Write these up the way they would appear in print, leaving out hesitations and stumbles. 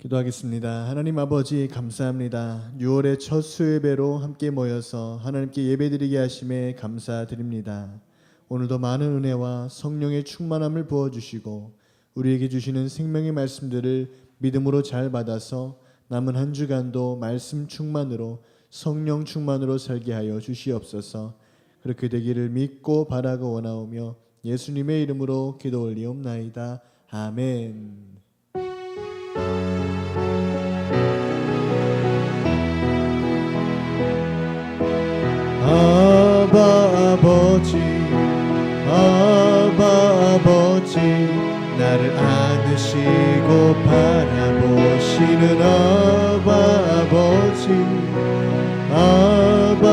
기도하겠습니다. 하나님 아버지 감사합니다. 6월의 첫 수요예배로 함께 모여서 하나님께 예배드리게 하심에 감사드립니다. 오늘도 많은 은혜와 성령의 충만함을 부어주시고 우리에게 주시는 생명의 말씀들을 믿음으로 잘 받아서 남은 한 주간도 말씀 충만으로 성령 충만으로 살게 하여 주시옵소서. 그렇게 되기를 믿고 바라고 원하오며 예수님의 이름으로 기도 올리옵나이다. 아멘. 아바 아버지 아바 아버지 나를 안으시고 바라보시는 아바 아버지 아바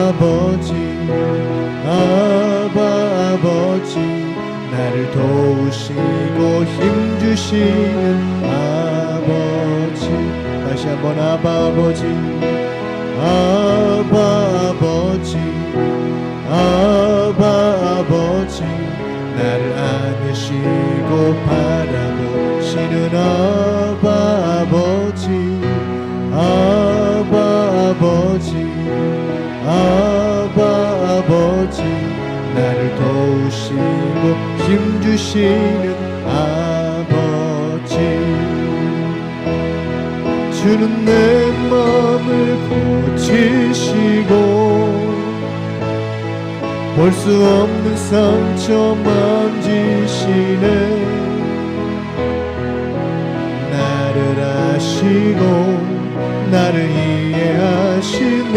아버지 아바 아버지 나를 도우시고 힘주시는 아버지. 다시 한번 아바 아버지 아바 아버지 아바 아버지 나를 안으시고 바라보시는 아바 아버지 아바 아버지 아바 아버지 나를 도우시고 힘주시는 아버지. 주는 내 마음을 고치시고 볼 수 없는 상처 만지시네. 나를 아시고 나를 이해하시네.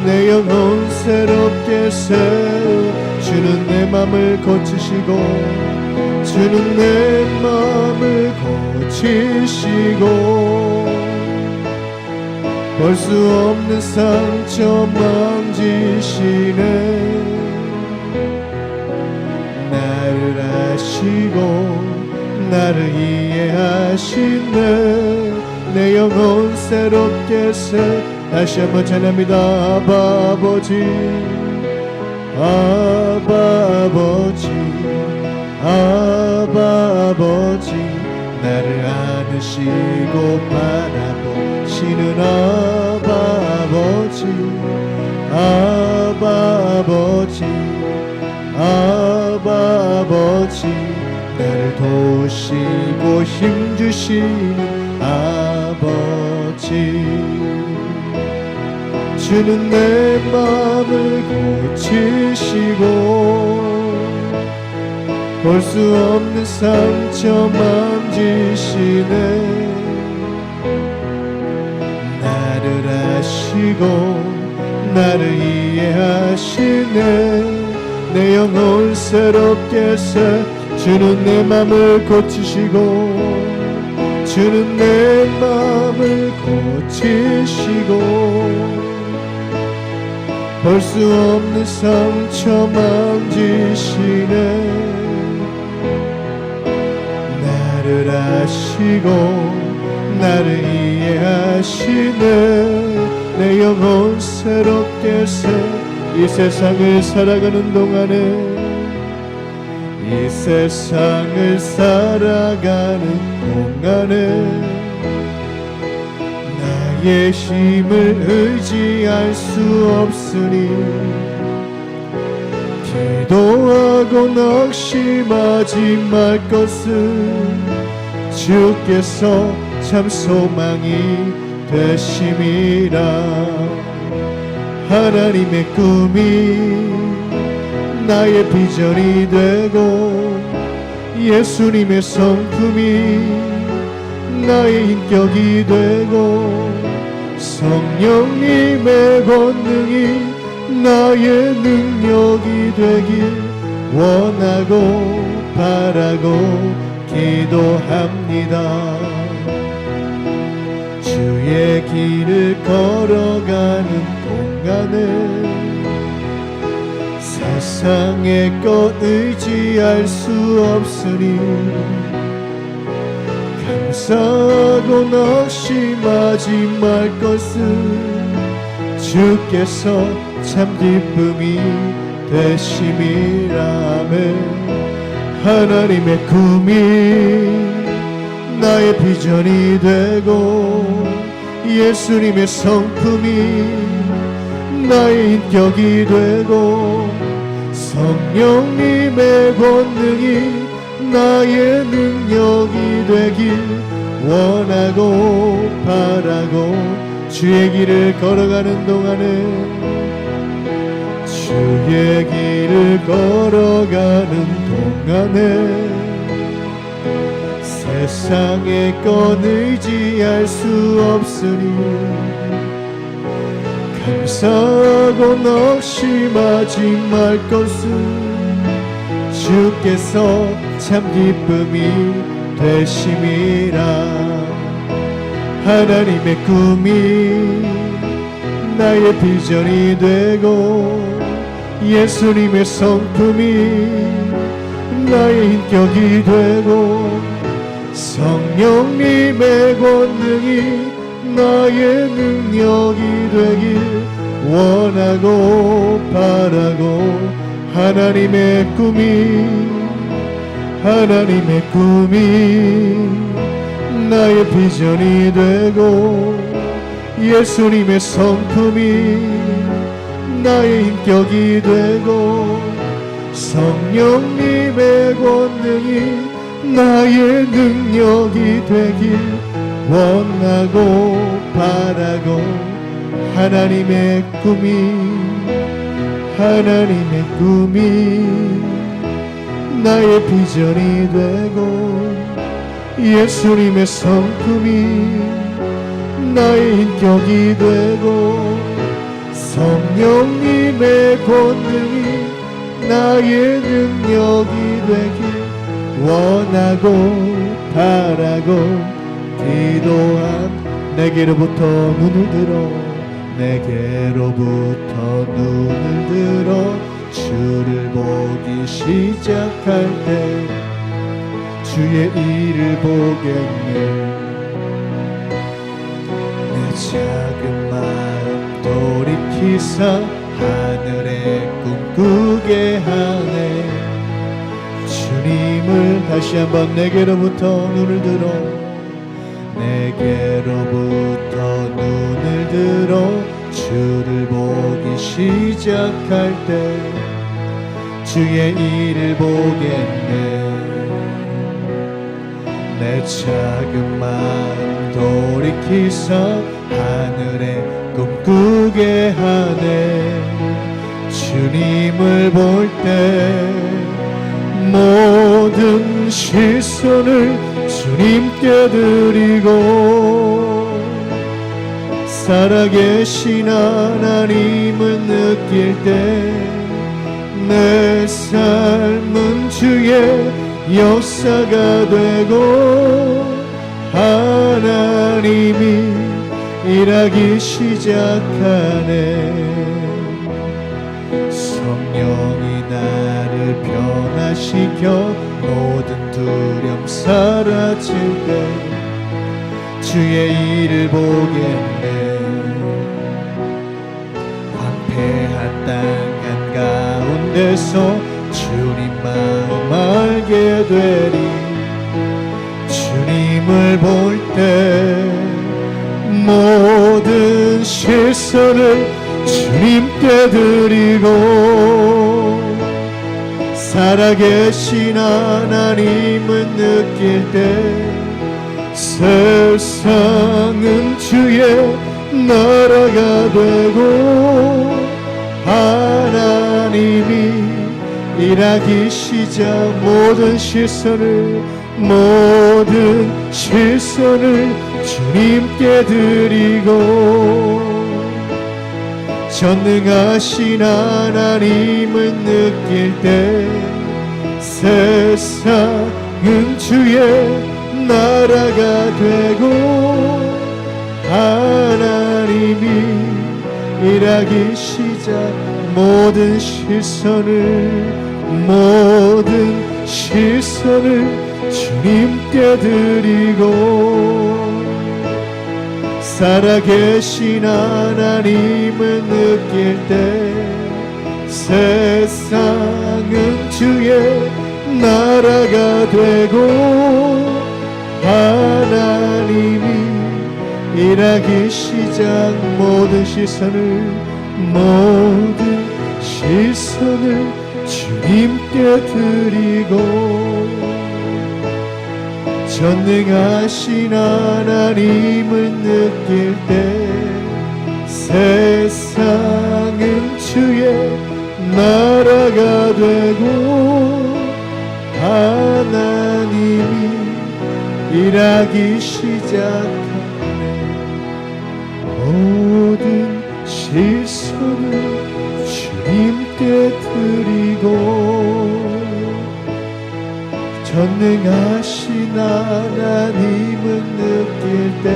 내 영혼 새롭게 세우 주는 내 맘을 고치시고 주는 내 맘을 고치시고 볼 수 없는 상처 만지시네. 나를 아시고 나를 이해하시네. 내 영혼 새롭게 새. 다시 한번 찬양합니다. 아바 아버지 아바 아버지 아바 아버지 나를 안으시고 바라보시는 아바 아버지 아바 아버지 아바 아버지 나를 도우시고 힘주시는 아버지. 주는 내 마음을 고치시고 볼 수 없는 상처 만지시네. 나를 아시고 나를 이해하시네. 내 영혼 새롭게 새. 주는 내 마음을 고치시고 주는 내 마음을 고치시고 볼 수 없는 상처 만지시네. 나를 아시고 나를 이해하시네. 내 영혼 새롭게 새. 이 세상을 살아가는 동안에 이 세상을 살아가는 동안에 나의 힘을 의지할 수 없으니 기도하고 낙심하지 말 것은 주께서 참 소망이 되심이라. 하나님의 꿈이 나의 비전이 되고 예수님의 성품이 나의 인격이 되고 성령님의 권능이 나의 능력이 되길 원하고 바라고 기도합니다. 주의 길을 걸어가는 동안에 세상의 것 의지할 수 없으니 감사하고 낙심하지 말 것은 주께서 참 기쁨이 되심이라며. 하나님의 꿈이 나의 비전이 되고 예수님의 성품이 나의 인격이 되고 성령님의 권능이 나의 능력이 되길 원하고 바라고 주의 길을 걸어가는 동안에 주의 길을 걸어가는 동안에 세상의 것 의지할 수 없으니 감사하고 낙심하지 말 것은 주께서 참 기쁨이 되심이라. 하나님의 꿈이 나의 비전이 되고 예수님의 성품이 나의 인격이 되고 성령님의 권능이 나의 능력이 되길 원하고 바라고 하나님의 꿈이 나의 비전이 되고 예수님의 성품이 나의 인격이 되고 성령님의 권능이 나의 능력이 되길 원하고 바라고 하나님의 꿈이 나의 비전이 되고 예수님의 성품이 나의 인격이 되고 성령님의 권능이 나의 능력이 되길 원하고 바라고 기도한 내게로부터 눈을 들어 주를 보기 시작할 때 주의 일을 보겠네. 내 작은 마음 돌이키사 하늘에 꿈꾸게 하네. 주님을 다시 한번 내게로부터 눈을 들어 주를 보기 시작할 때 주의 일을 보겠네. 내 작은 마음 돌이키사 하늘에 꿈꾸게 하네. 주님을 볼 때 모든 시선을 주님께 드리고 살아계신 하나님을 느낄 때 내 삶은 주의 역사가 되고 하나님이 일하기 시작하네. 성령이 나를 변화시켜 모든 두려움 사라질 때 주의 일을 보겠네. 황폐한 땅 한가운데서 주님 마음 알게 되리. 주님을 볼 때 모든 시선을 주님께 드리고 살아계신 하나님을 느낄 때 세상은 주의 나라가 되고 하나님이 일하기 시작 모든 시선을 주님께 드리고 전능하신 하나님을 느낄 때 세상은 주의 나라가 되고 하나님이 일하기 시작 모든 시선을 주님께 드리고 살아계신 하나님을 느낄 때 세상은 주의 나라가 되고 하나님이 일하기 시작 모든 시선을 주님께 드리고 전능하신 하나님을 느낄 때 세상은 주의 나라가 되고 하나님이 일하기 시작하네. 모든 시선을 주님께 드리고 전능하신 하나님을 느낄 때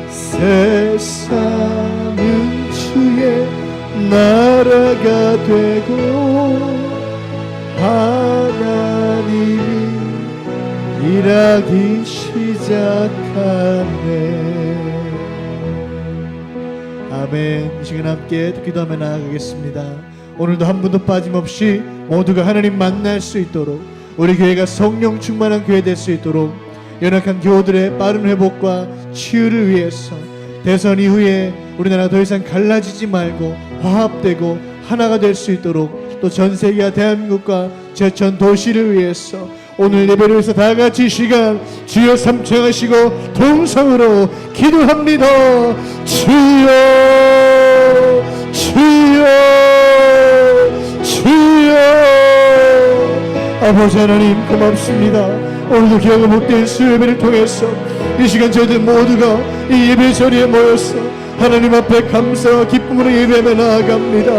세상은 주의 나라가 되고 하나님이 일하기 시작하네. 아멘. 이 시간 함께 기도하며 나아가겠습니다. 오늘도 한 분도 빠짐없이 모두가 하나님 만날 수 있도록 우리 교회가 성령 충만한 교회 될 수 있도록 연약한 교우들의 빠른 회복과 치유를 위해서 대선 이후에 우리나라가 더 이상 갈라지지 말고 화합되고 하나가 될 수 있도록 또 전 세계와 대한민국과 제천 도시를 위해서 오늘 예배를 위해서 다 같이 시간 주여 삼창하시고 동성으로 기도합니다. 주여 주여 주여. 아버지 하나님 고맙습니다. 오늘도 기억을 못된 수요예배를 통해서 이 시간 저희들 모두가 이 예배 자리에 모여서 하나님 앞에 감사와 기쁨으로 예배하며 나아갑니다.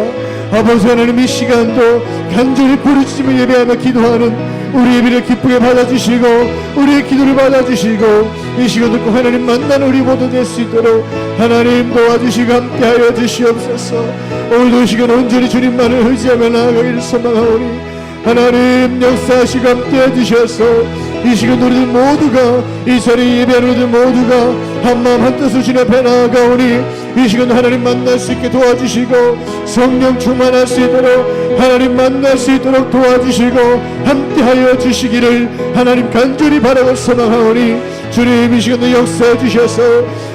아버지 하나님 이 시간도 간절히 부르짖으며 예배하며 기도하는 우리 예배를 기쁘게 받아주시고 우리의 기도를 받아주시고 이 시간도 꼭 하나님 만나는 우리 모두 될 수 있도록 하나님 도와주시고 함께하여 주시옵소서. 오늘도 이 시간 온전히 주님만을 의지하며 나아가기를 소망하오니 하나님 역사하시고 함께해 주셔서 이 시간 우리들 모두가 이 자리에 예배하는 우리들 모두가 한마음 한뜻으로 주님 앞에 나아가오니 이 시간도 하나님 만날 수 있게 도와주시고 성령 충만할 수 있도록 하나님 만날 수 있도록 도와주시고 함께하여 주시기를 하나님 간절히 바라고 소망하오니 주님 이 시간도 역사해 주셔서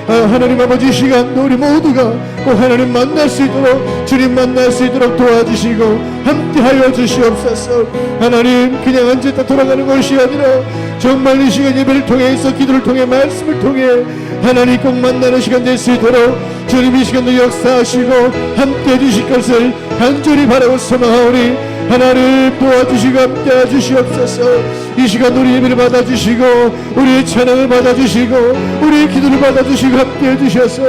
하나님 아버지 이 시간도 우리 모두가 꼭 하나님 만날 수 있도록 주님 만날 수 있도록 도와주시고 함께하여 주시옵소서. 하나님 그냥 앉았다 돌아가는 것이 아니라 정말 이 시간 예배를 통해서 기도를 통해 말씀을 통해 하나님 꼭 만나는 시간 될 수 있도록 주님 이 시간도 역사하시고 함께해 주실 것을 간절히 바라고 소망하오니 하나님 도와주시고 함께해 주시옵소서. 이 시간 우리 예배를 받아주시고 우리의 찬양을 받아주시고 우리의 기도를 받아주시고 함께해 주셔서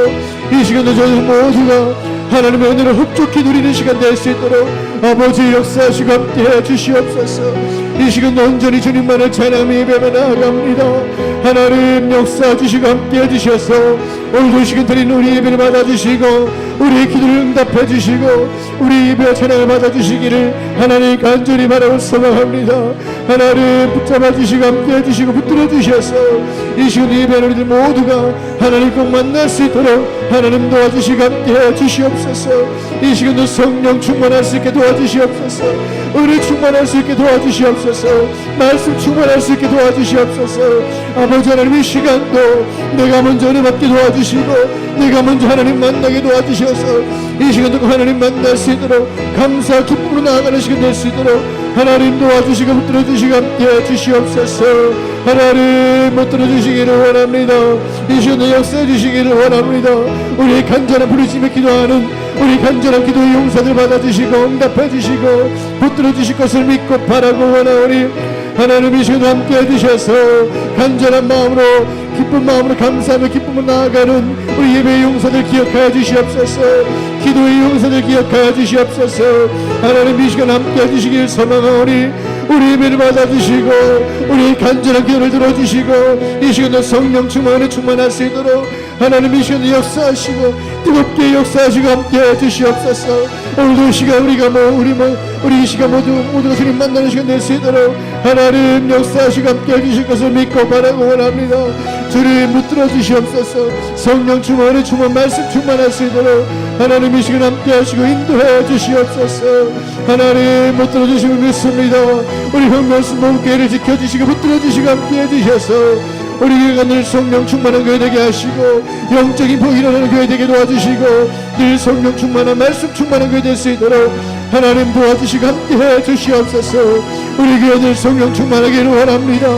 이 시간도 저희 모두가 하나님의 은혜를 흡족히 누리는 시간 될 수 있도록 아버지 역사하시고 함께해 주시옵소서. 이 시간도 온전히 주님만을 찬양하며 예배하며 나아갑니다. 하나님 역사하시고 함께해 주셔서 오늘도 이 시간 드리는 우리 예배를 받아주시고 우리의 기도를 응답해 주시고 우리 예배와 찬양을 받아주시기를 하나님 간절히 바라고 소망합니다. 하나님 붙잡아 주시고 함께해 주시고 붙들어 주셔서 이 시간 예배하는 우리들 모두가 하나님 꼭 만날 수 있도록 하나님 도와주시고 함께해 주시옵소서. 이 시간도 성령 충만할 수 있게 도와주시옵소서. 은혜 충만할 수 있게 도와주시옵소서. 말씀 충만할 수 있게 도와주시옵소서. 아버지 하나님 이 시간도 내가 먼저 은혜 받게 도와주시고 내가 먼저 하나님 만나게 도와주셔서 이 시간도 하나님 만날 수 있도록 감사 기쁨으로 나아가는 시간 될 수 있도록 하나님 도와주시고 붙들어 주시고 함께해 주시옵소서. 하나님 붙들어 주시기를 원합니다. 이 시간도 역사해 주시기를 원합니다. 우리의 간절한 부르짖으며 기도하는 우리 간절한 기도의 용사들 받아주시고 응답해 주시고 붙들어 주실 것을 믿고 바라고 원하오니 하나님 이 시간도 함께해 주셔서 간절한 마음으로 기쁜 마음으로 감사하며 기쁨으로 나아가는 우리 예배의 용사들 기억하여 주시옵소서. 기도의 용사들 기억하여 주시옵소서. 하나님 이 시간 함께해 주시길 소망하오니 우리 예배를 받아주시고 우리 간절한 기도를 들어주시고 이 시간도 성령 충만에 충만할 수 있도록 하나님 이 시간도 역사하시고 뜨겁게 역사하시고 함께해 주시옵소서. 오늘도 이 시간 우리 이 시간 모두가 주님 만나는 시간 될 수 있도록 하나님 역사하시고 함께해 주실 것을 믿고 바라고 원합니다. 주님 붙들어 주시옵소서. 성령 충만에 충만 말씀 충만할 수 있도록 하나님 이 시간 함께 하시고 인도해 주시옵소서. 하나님 붙들어 주시고 믿습니다. 우리 형명수 몸교회를 지켜주시고 붙들어 주시고 함께 해주셔서 우리 교회가 늘 성령 충만한 교회 되게 하시고 영적인 복이 일어나는 교회 되게 도와주시고 늘 성령 충만한 말씀 충만한 교회 될 수 있도록 하나님 도와주시고 함께해 주시옵소서. 우리 교회 늘 성령 충만하기를 원합니다.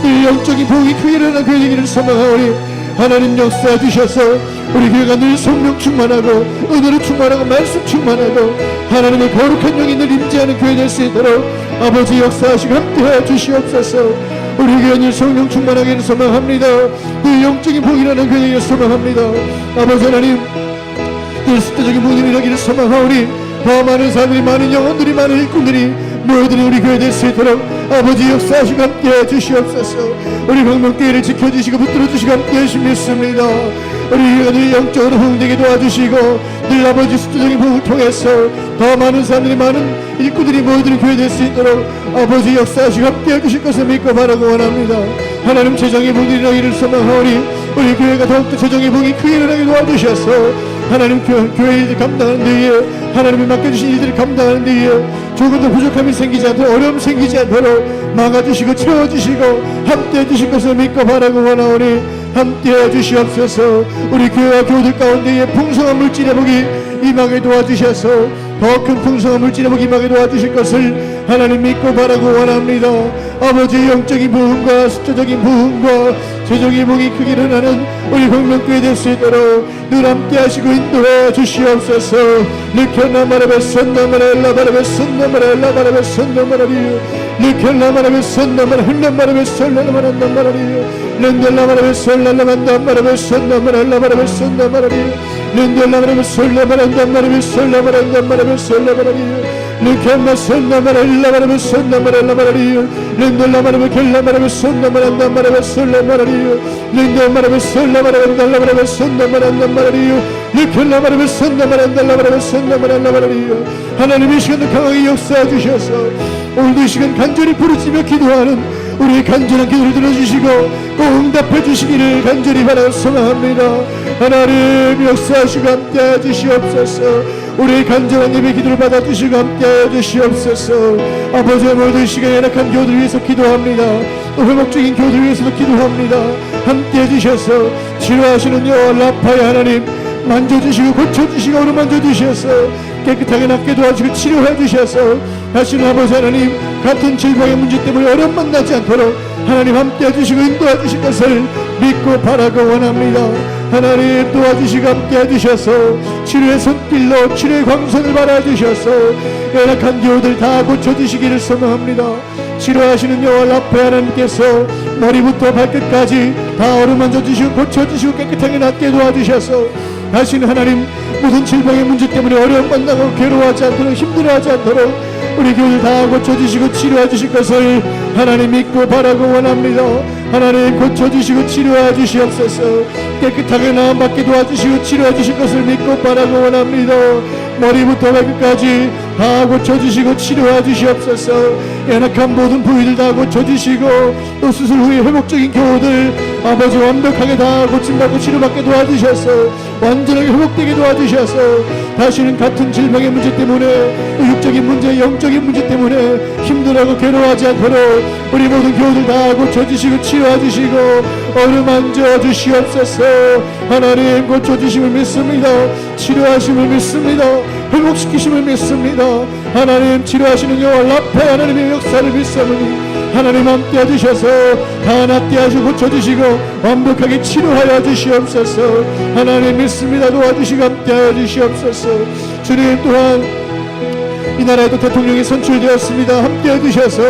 늘 영적인 복이 크게 일어나는 교회 되기를 소망하오니 하나님 역사해 주셔서 우리 교회가 늘 성령 충만하고 은혜로 충만하고 말씀 충만하고 하나님의 거룩한 영이 늘 임재하는 교회 될 수 있도록 아버지 역사하시고 함께해 주시옵소서. 우리 교회 늘 성령 충만하기를 소망합니다. 늘 영적인 복이 일어나는 교회 되기를 소망합니다. 아버지 하나님 늘 숫자적인 복이 일어나기를 소망하오니 더 많은 사람들이 많은 영혼들이 많은 일꾼들이 모여드는 우리 교회 될 수 있도록 아버지 역사하시고 함께해 주시옵소서. 우리 광명교회를 지켜주시고 붙들어주시고 함께해 주십니다. 우리 교회가 늘 영적으로 호응되게 도와주시고 늘 아버지 숫자적인 복을 통해서 더 많은 사람들이 많은 일꾼들이 모여드는 교회 될 수 있도록 아버지 역사하시고 함께해 주실 것을 믿고 바라고 원합니다. 하나님 재정의 복이 일어나기를 소망하오니 우리 교회가 더욱더 재정의 복이 크게 일어나게 도와주셔서 하나님 교회 일들 감당하는 데에 하나님이 맡겨주신 일들을 감당하는 데에 조금도 부족함이 생기지 않도록 어려움 생기지 않도록 막아주시고 채워주시고 함께해 주실 것을 믿고 바라고 원하오니 함께해 주시옵소서. 우리 교회와 교우들 가운데에 풍성한 물질의 복이 임하게 도와주셔서 더 큰 풍성한 물질의 복이 임하게 도와주실 것을 하나님 믿고 바라고 원합니다. 아버지의 영적인 부흥과 숫자적인 부흥과 재정의 복이 크게 일어나는 우리 광명교회 될 수 있도록 늘 함께 하시고 인도해 주시옵소서. 느껴나마라베 선나마라엘라바라베 선나마라엘라바라베 선나마라리유 느껴나마라베 선나마라 흘나마라베 설라마란나마라리유 렌델라마라베 설라마란나마라베 선나마라엘라바라베 선나마라리유 렌델라마라베 설라마란나마라베 설라마란나마라베 설라마라리유 느껴나 선나마라엘라바라베 선나마라엘라바라리유 렌델라마라베 켈라마라베 선나마란나마라베 설라마라리유 렌델마라베 설라마란나마라베 선나마란나마라리유 느껴나마라베 선나마란나마라베 선나마란나마라리유 하나님 이 시간도 강하게 역사해 주셔서 오늘도 이 시간 간절히 부르짖며 기도하는 우리의 간절한 기도를 들어주시고 꼭 응답해 주시기를 간절히 바라고 소망합니다. 하나님 역사하시고 함께해 주시옵소서. 우리의 간절한 예배 기도를 받아주시고 함께해 주시옵소서. 아버지 모든 시간에 연약한 교우들 위해서 기도합니다. 또 회복적인 교우들 위해서도 기도합니다. 함께해 주셔서 치료하시는 여호와 라파의 하나님 만져주시고 고쳐주시고 어루만져주셔서 깨끗하게 낫게 도와주시고 치료해 주셔서 다시는 아버지 하나님 같은 질병의 문제 때문에 어려움 만나지 않도록 하나님 함께해 주시고 인도해 주실 것을 믿고 바라고 원합니다. 하나님 도와주시고 함께해 주셔서 치료의 손길로 치료의 광선을 발아주셔서 연약한 교우들 다 고쳐주시기를 소망합니다. 치료하시는 여호와 라파 하나님께서 머리부터 발끝까지 다 어루만져 주시고 고쳐주시고 깨끗하게 낫게 도와주셔서 다시는 하나님 모든 질병의 문제 때문에 어려움 만나고 괴로워하지 않도록 힘들어하지 않도록 우리 교우들 다 고쳐주시고 치료해 주실 것을 하나님 믿고 바라고 원합니다. 하나님 고쳐주시고 치료해 주시옵소서. 깨끗하게 나음받게 도와주시고 치료해 주실 것을 믿고 바라고 원합니다. 머리부터 발끝까지 다 고쳐주시고 치료해 주시옵소서. 연약한 모든 부위들 다 고쳐주시고 또 수술 후에 회복적인 교우들 아버지 완벽하게 다 고침받고 치료받게 도와주셔서 완전하게 회복되게 도와주셔서 다시는 같은 질병의 문제 때문에 또 육적인 문제 영적인 문제 때문에 힘들어하고 괴로워하지 않도록 우리 모든 교우들 다 고쳐주시고 치료해주시고 어루만져 주시옵소서. 하나님 고쳐주심을 믿습니다. 치료하심을 믿습니다. 회복시키심을 믿습니다. 하나님 치료하시는 여호와 라파 하나님의 역사를 믿사오니 하나님 함께 해주셔서 다 낫게 하시고 고쳐주시고 완벽하게 치료하여 주시옵소서. 하나님 믿습니다. 도와주시고 함께 하여 주시옵소서. 주님 또한 이 나라에도 대통령이 선출되었습니다. 함께 해주셔서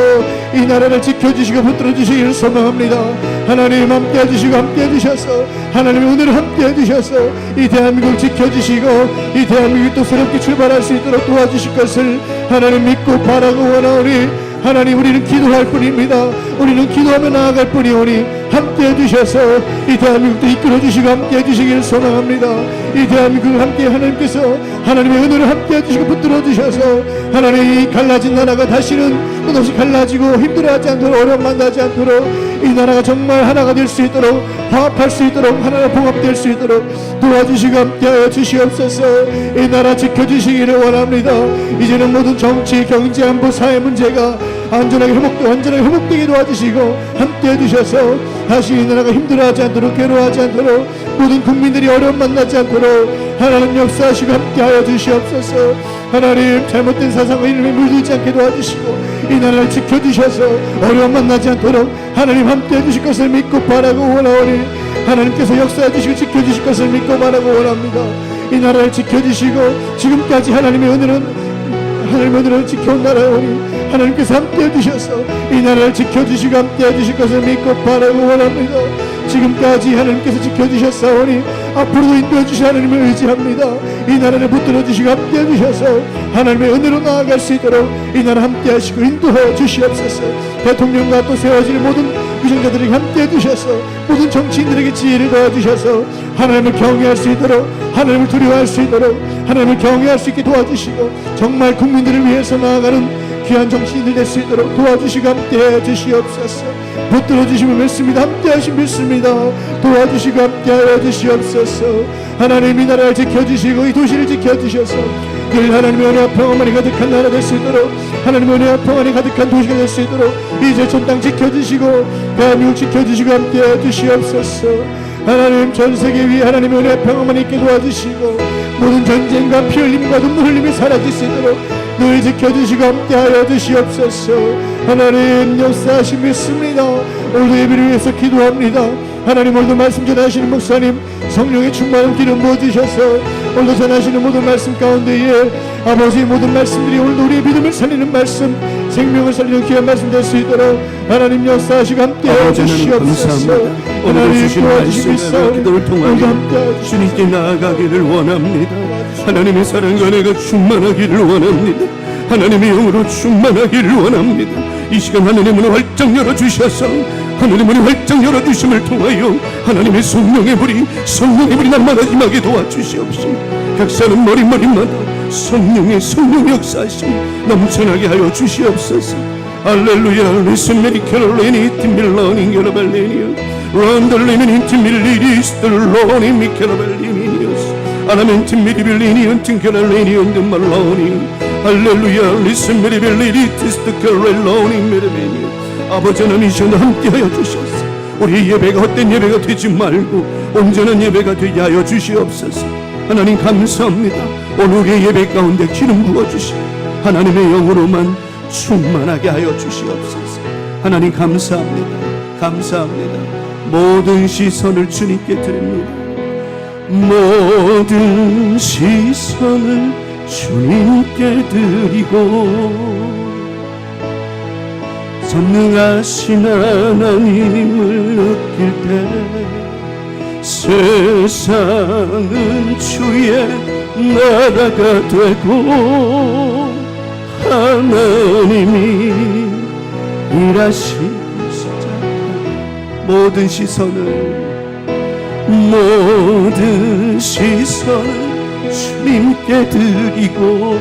이 나라를 지켜주시고 붙들어주시기를 소망합니다. 하나님 함께 해주시고 함께 해주셔서 하나님의 은혜를 함께 해주셔서 이 대한민국을 지켜주시고 이 대한민국이 또 새롭게 출발할 수 있도록 도와주실 것을 하나님 믿고 바라고 원하오니 하나님 우리는 기도할 뿐입니다. 우리는 기도하며 나아갈 뿐이오니 함께해 주셔서 이 대한민국도 이끌어 주시고 함께해 주시기를 소망합니다. 이 대한민국을 함께 하나님께서 하나님의 은혜를 함께해 주시고 붙들어 주셔서 하나님 이 갈라진 나라가 다시는 끝없이 갈라지고 힘들어하지 않도록 어려움 만나지 않도록 이 나라가 정말 하나가 될 수 있도록 화합할 수 있도록 하나가 봉합될 수 있도록 도와주시고 함께하여 주시옵소서. 이 나라 지켜주시기를 원합니다. 이제는 모든 정치, 경제, 안보, 사회 문제가 완전하게 회복되게 도와주시고 함께해 주셔서 다시 이 나라가 힘들어하지 않도록 괴로워하지 않도록 모든 국민들이 어려움 만나지 않도록 하나님 역사하시고 함께하여 주시옵소서. 하나님 잘못된 사상과 이름에 물들지 않게 도와주시고 이 나라를 지켜주셔서 어려움 만나지 않도록 하나님 함께해 주실 것을 믿고 바라고 원하오니 하나님께서 역사해 주시고 지켜주실 것을 믿고 바라고 원합니다. 이 나라를 지켜주시고 지금까지 하나님의 은혜를 지켜온 나라오니 하나님께서 함께해 주셔서 이 나라를 지켜주시고 함께해 주실 것을 믿고 바라고 원합니다. 지금까지 하나님께서 지켜주셨사오니 앞으로도 인도해 주시 하나님을 의지합니다. 이 나라를 붙들어 주시고 함께해 주셔서 하나님의 은혜로 나아갈 수 있도록 이 나라 함께 하시고 인도하여 주시옵소서. 대통령과 또 세워질 모든 위정자들에게 함께해 주셔서 모든 정치인들에게 지혜를 도와주셔서 하나님을 경외할 수 있도록 하나님을 두려워할 수 있도록 하나님을 경외할 수 있게 도와주시고 정말 국민들을 위해서 나아가는 귀한 정치인들 될 수 있도록 도와주시고 함께해 주시옵소서. 붙들어 주시면 믿습니다. 함께하시 믿습니다. 도와주시고 함께하여 주시옵소서. 하나님 이 나라를 지켜주시고 이 도시를 지켜주셔서 늘 하나님의 은혜와 평안만이 가득한 나라 될 수 있도록 하나님의 은혜와 평안이 가득한 도시가 될 수 있도록 이제 전 땅 지켜주시고 대한민국 지켜주시고 함께해 주시옵소서. 하나님 전 세계 위에 하나님의 은혜와 평안만이 있게 도와주시고 모든 전쟁과 피 흘림과 눈물 흘림이 사라질 수 있도록 늘 지켜주시고 함께하여 주시옵소서. 하나님 역사하시 믿습니다. 오늘도 예배를 위해서 기도합니다. 하나님 오늘도 말씀 전하시는 목사님 성령의 충만한 기름 부어주셔서 오늘도 전하시는 모든 말씀 가운데에 아버지의 모든 말씀들이 오늘도 우리의 믿음을 살리는 말씀 생명을 살리는 귀한 말씀 될 수 있도록 하나님 역사하시고 함께하여 주시옵소서. 오늘 주신 말씀과 기도를 통하여 주님께 나아가기를 원합니다. 하나님의 사랑과 은혜가 충만하기를 원합니다. 하나님의 영으로 충만하기를 원합니다. 이 시간 하나님의 문을 활짝 열어주셔서 하나님의 문을 활짝 열어주심을 통하여 하나님의 성령의 불이 날마다 임하게 도와주시옵시고 각 사람 머리마다 성령 역사하심 넘쳐나게 하여 주시옵소서. 할렐루야. 리슨 메리켈레니 팀빌러니 게라발레니요 런덜레니 팀빌리리 스텔로니 미켈라발레니요스 아라멘 팀미리빌리니 은팅켈레니 은든말로니 할렐루야. 리슨 메리빌리리 티스트켈레로니 메르베니 아버지 하나님 이 시간 함께하여 주셔서 우리 예배가 헛된 예배가 되지 말고 온전한 예배가 되게 하여 주시옵소서. 하나님 감사합니다. 오늘 우리의 예배 가운데 기름 부어주시고 하나님의 영으로만 충만하게 하여 주시옵소서. 하나님 감사합니다. 감사합니다. 모든 시선을 주님께 드립니다. 모든 시선을 주님께 드리고 전능하신 하나님을 느낄 때 세상은 주의 나라가 되고 하나님이 일하시기 시작한 모든 시선을 주님께 드리고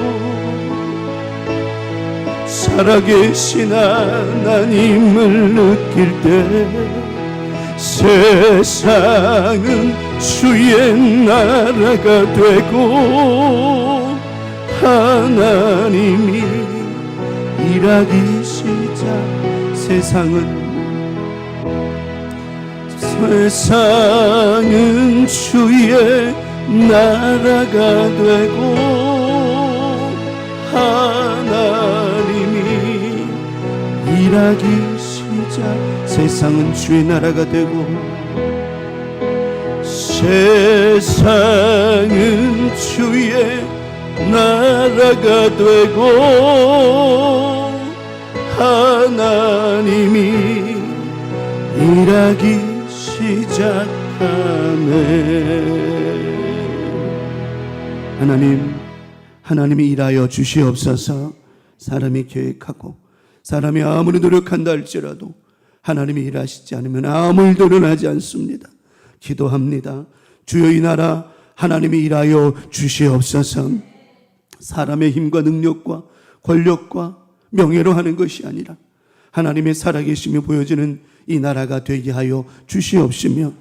살아계신 하나님을 느낄 때 세상은 주의 나라가 되고 하나님이 일하기 시작 세상은 주의 나라가 되고 하나님이 일하기 시작 세상은 주의 나라가 되고 세상은 주의 나라가 되고 하나님이 일하기 시작하네. 하나님이 일하여 주시옵소서. 사람이 계획하고 사람이 아무리 노력한다 할지라도 하나님이 일하시지 않으면 아무 일도 일어나지 않습니다. 기도합니다. 주여, 이 나라 하나님이 일하여 주시옵소서. 사람의 힘과 능력과 권력과 명예로 하는 것이 아니라 하나님의 살아계심이 보여지는 이 나라가 되게 하여 주시옵시며,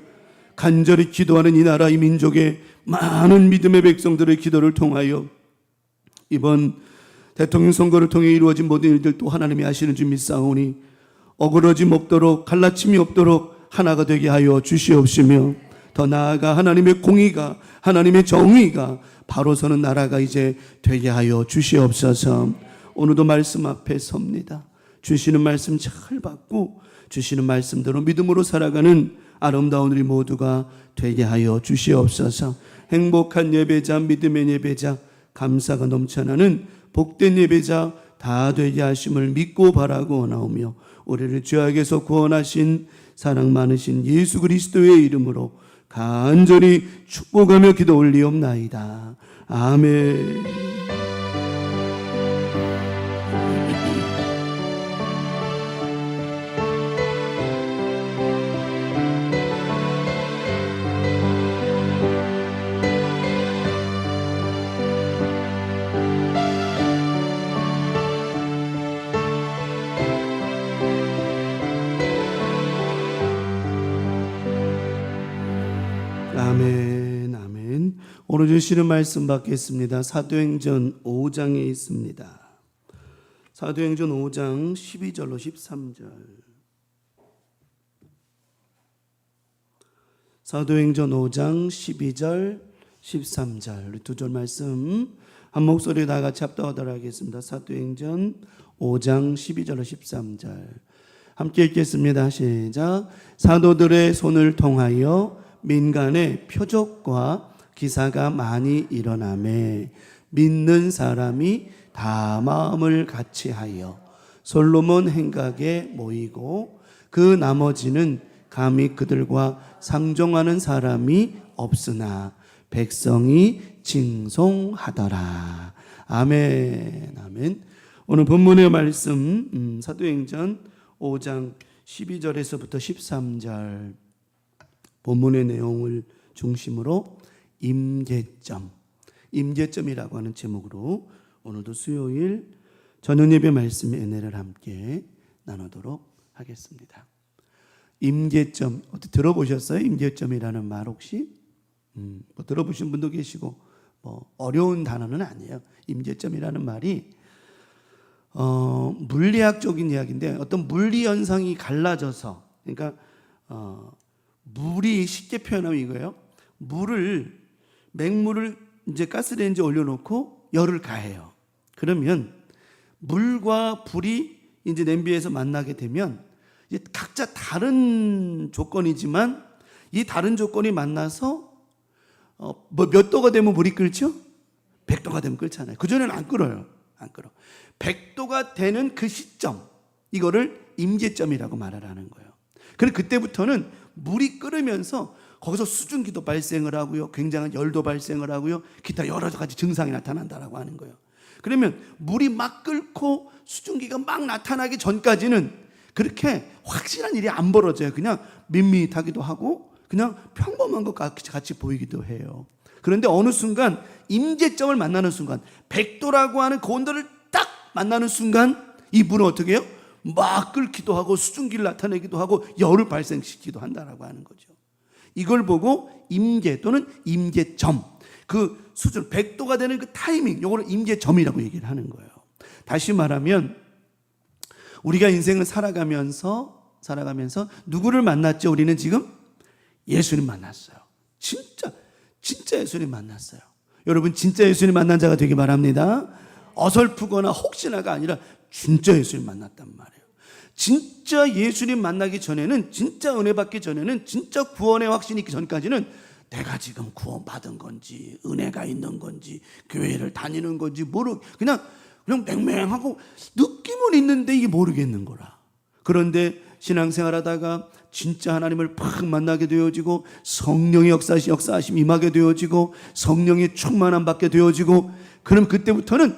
간절히 기도하는 이 나라, 이 민족의 많은 믿음의 백성들의 기도를 통하여 이번 대통령 선거를 통해 이루어진 모든 일들도 하나님이 하시는 줄 믿사오니 어그러짐 없도록, 갈라침이 없도록 하나가 되게 하여 주시옵시며, 더 나아가 하나님의 공의가, 하나님의 정의가 바로 서는 나라가 이제 되게 하여 주시옵소서. 오늘도 말씀 앞에 섭니다. 주시는 말씀 잘 받고 주시는 말씀대로 믿음으로 살아가는 아름다운 우리 모두가 되게 하여 주시옵소서. 행복한 예배자, 믿음의 예배자, 감사가 넘쳐나는 복된 예배자 다 되게 하심을 믿고 바라고 원하오며, 우리를 죄악에서 구원하신 사랑 많으신 예수 그리스도의 이름으로 간절히 축복하며 기도 올리옵나이다. 아멘. 아멘, 아멘. 오늘 주시는 말씀 받겠습니다. 사도행전 5장에 있습니다. 사도행전 5장 12절로 13절. 사도행전 5장 12절 13절 우리 두 절 말씀 한 목소리로 다 같이 합독하도록 하겠습니다. 사도행전 5장 12절로 13절 함께 읽겠습니다. 시작. 사도들의 손을 통하여 민간의 표적과 기사가 많이 일어나매 믿는 사람이 다 마음을 같이하여 솔로몬 행각에 모이고, 그 나머지는 감히 그들과 상종하는 사람이 없으나 백성이 징송하더라. 아멘, 아멘. 오늘 본문의 말씀 사도행전 5장 12절에서부터 13절 본문의 내용을 중심으로 임계점이라고 하는 제목으로 오늘도 수요일 저녁 예배 말씀의 은혜를 함께 나누도록 하겠습니다. 임계점, 어떻게 들어보셨어요? 임계점이라는 말 혹시? 뭐 들어보신 분도 계시고, 뭐 어려운 단어는 아니에요. 임계점이라는 말이 물리학적인 이야기인데, 어떤 물리 현상이 갈라져서, 그러니까 물이 쉽게 표현하면 이거예요. 맹물을 이제 가스레인지에 올려놓고 열을 가해요. 그러면 물과 불이 이제 냄비에서 만나게 되면 이제 각자 다른 조건이지만 이 다른 조건이 만나서 몇 도가 되면 물이 끓죠? 100도가 되면 끓잖아요. 그전에는 안 끓어요. 안 끓어. 100도가 되는 그 시점, 이거를 임계점이라고 말을 하는 거예요. 그래서 그때부터는 물이 끓으면서 거기서 수증기도 발생을 하고요, 굉장한 열도 발생을 하고요, 기타 여러 가지 증상이 나타난다라고 하는 거예요. 그러면 물이 막 끓고 수증기가 막 나타나기 전까지는 그렇게 확실한 일이 안 벌어져요. 그냥 밋밋하기도 하고 그냥 평범한 것 같이 보이기도 해요. 그런데 어느 순간 임계점을 만나는 순간, 100도라고 하는 그 온도를 딱 만나는 순간 이 물은 어떻게 해요? 막 끓기도 하고 수증기를 나타내기도 하고 열을 발생시키기도 한다라고 하는 거죠. 이걸 보고 임계 또는 임계점, 그 수준 100도가 되는 그 타이밍, 이거를 임계점이라고 얘기를 하는 거예요. 다시 말하면 우리가 인생을 살아가면서 누구를 만났죠? 우리는 지금 예수님 만났어요. 진짜 예수님 만났어요. 여러분, 진짜 예수님 만난 자가 되기 바랍니다. 어설프거나 혹시나가 아니라 진짜 예수님 만났단 말이에요. 진짜 예수님 만나기 전에는, 진짜 은혜 받기 전에는, 진짜 구원의 확신이 있기 전까지는 내가 지금 구원받은 건지, 은혜가 있는 건지, 교회를 다니는 건지 그냥 맹맹하고 느낌은 있는데 이게 모르겠는 거라. 그런데 신앙생활하다가 진짜 하나님을 팍 만나게 되어지고, 성령의 역사하심 임하게 되어지고, 성령의 충만함 받게 되어지고, 그럼 그때부터는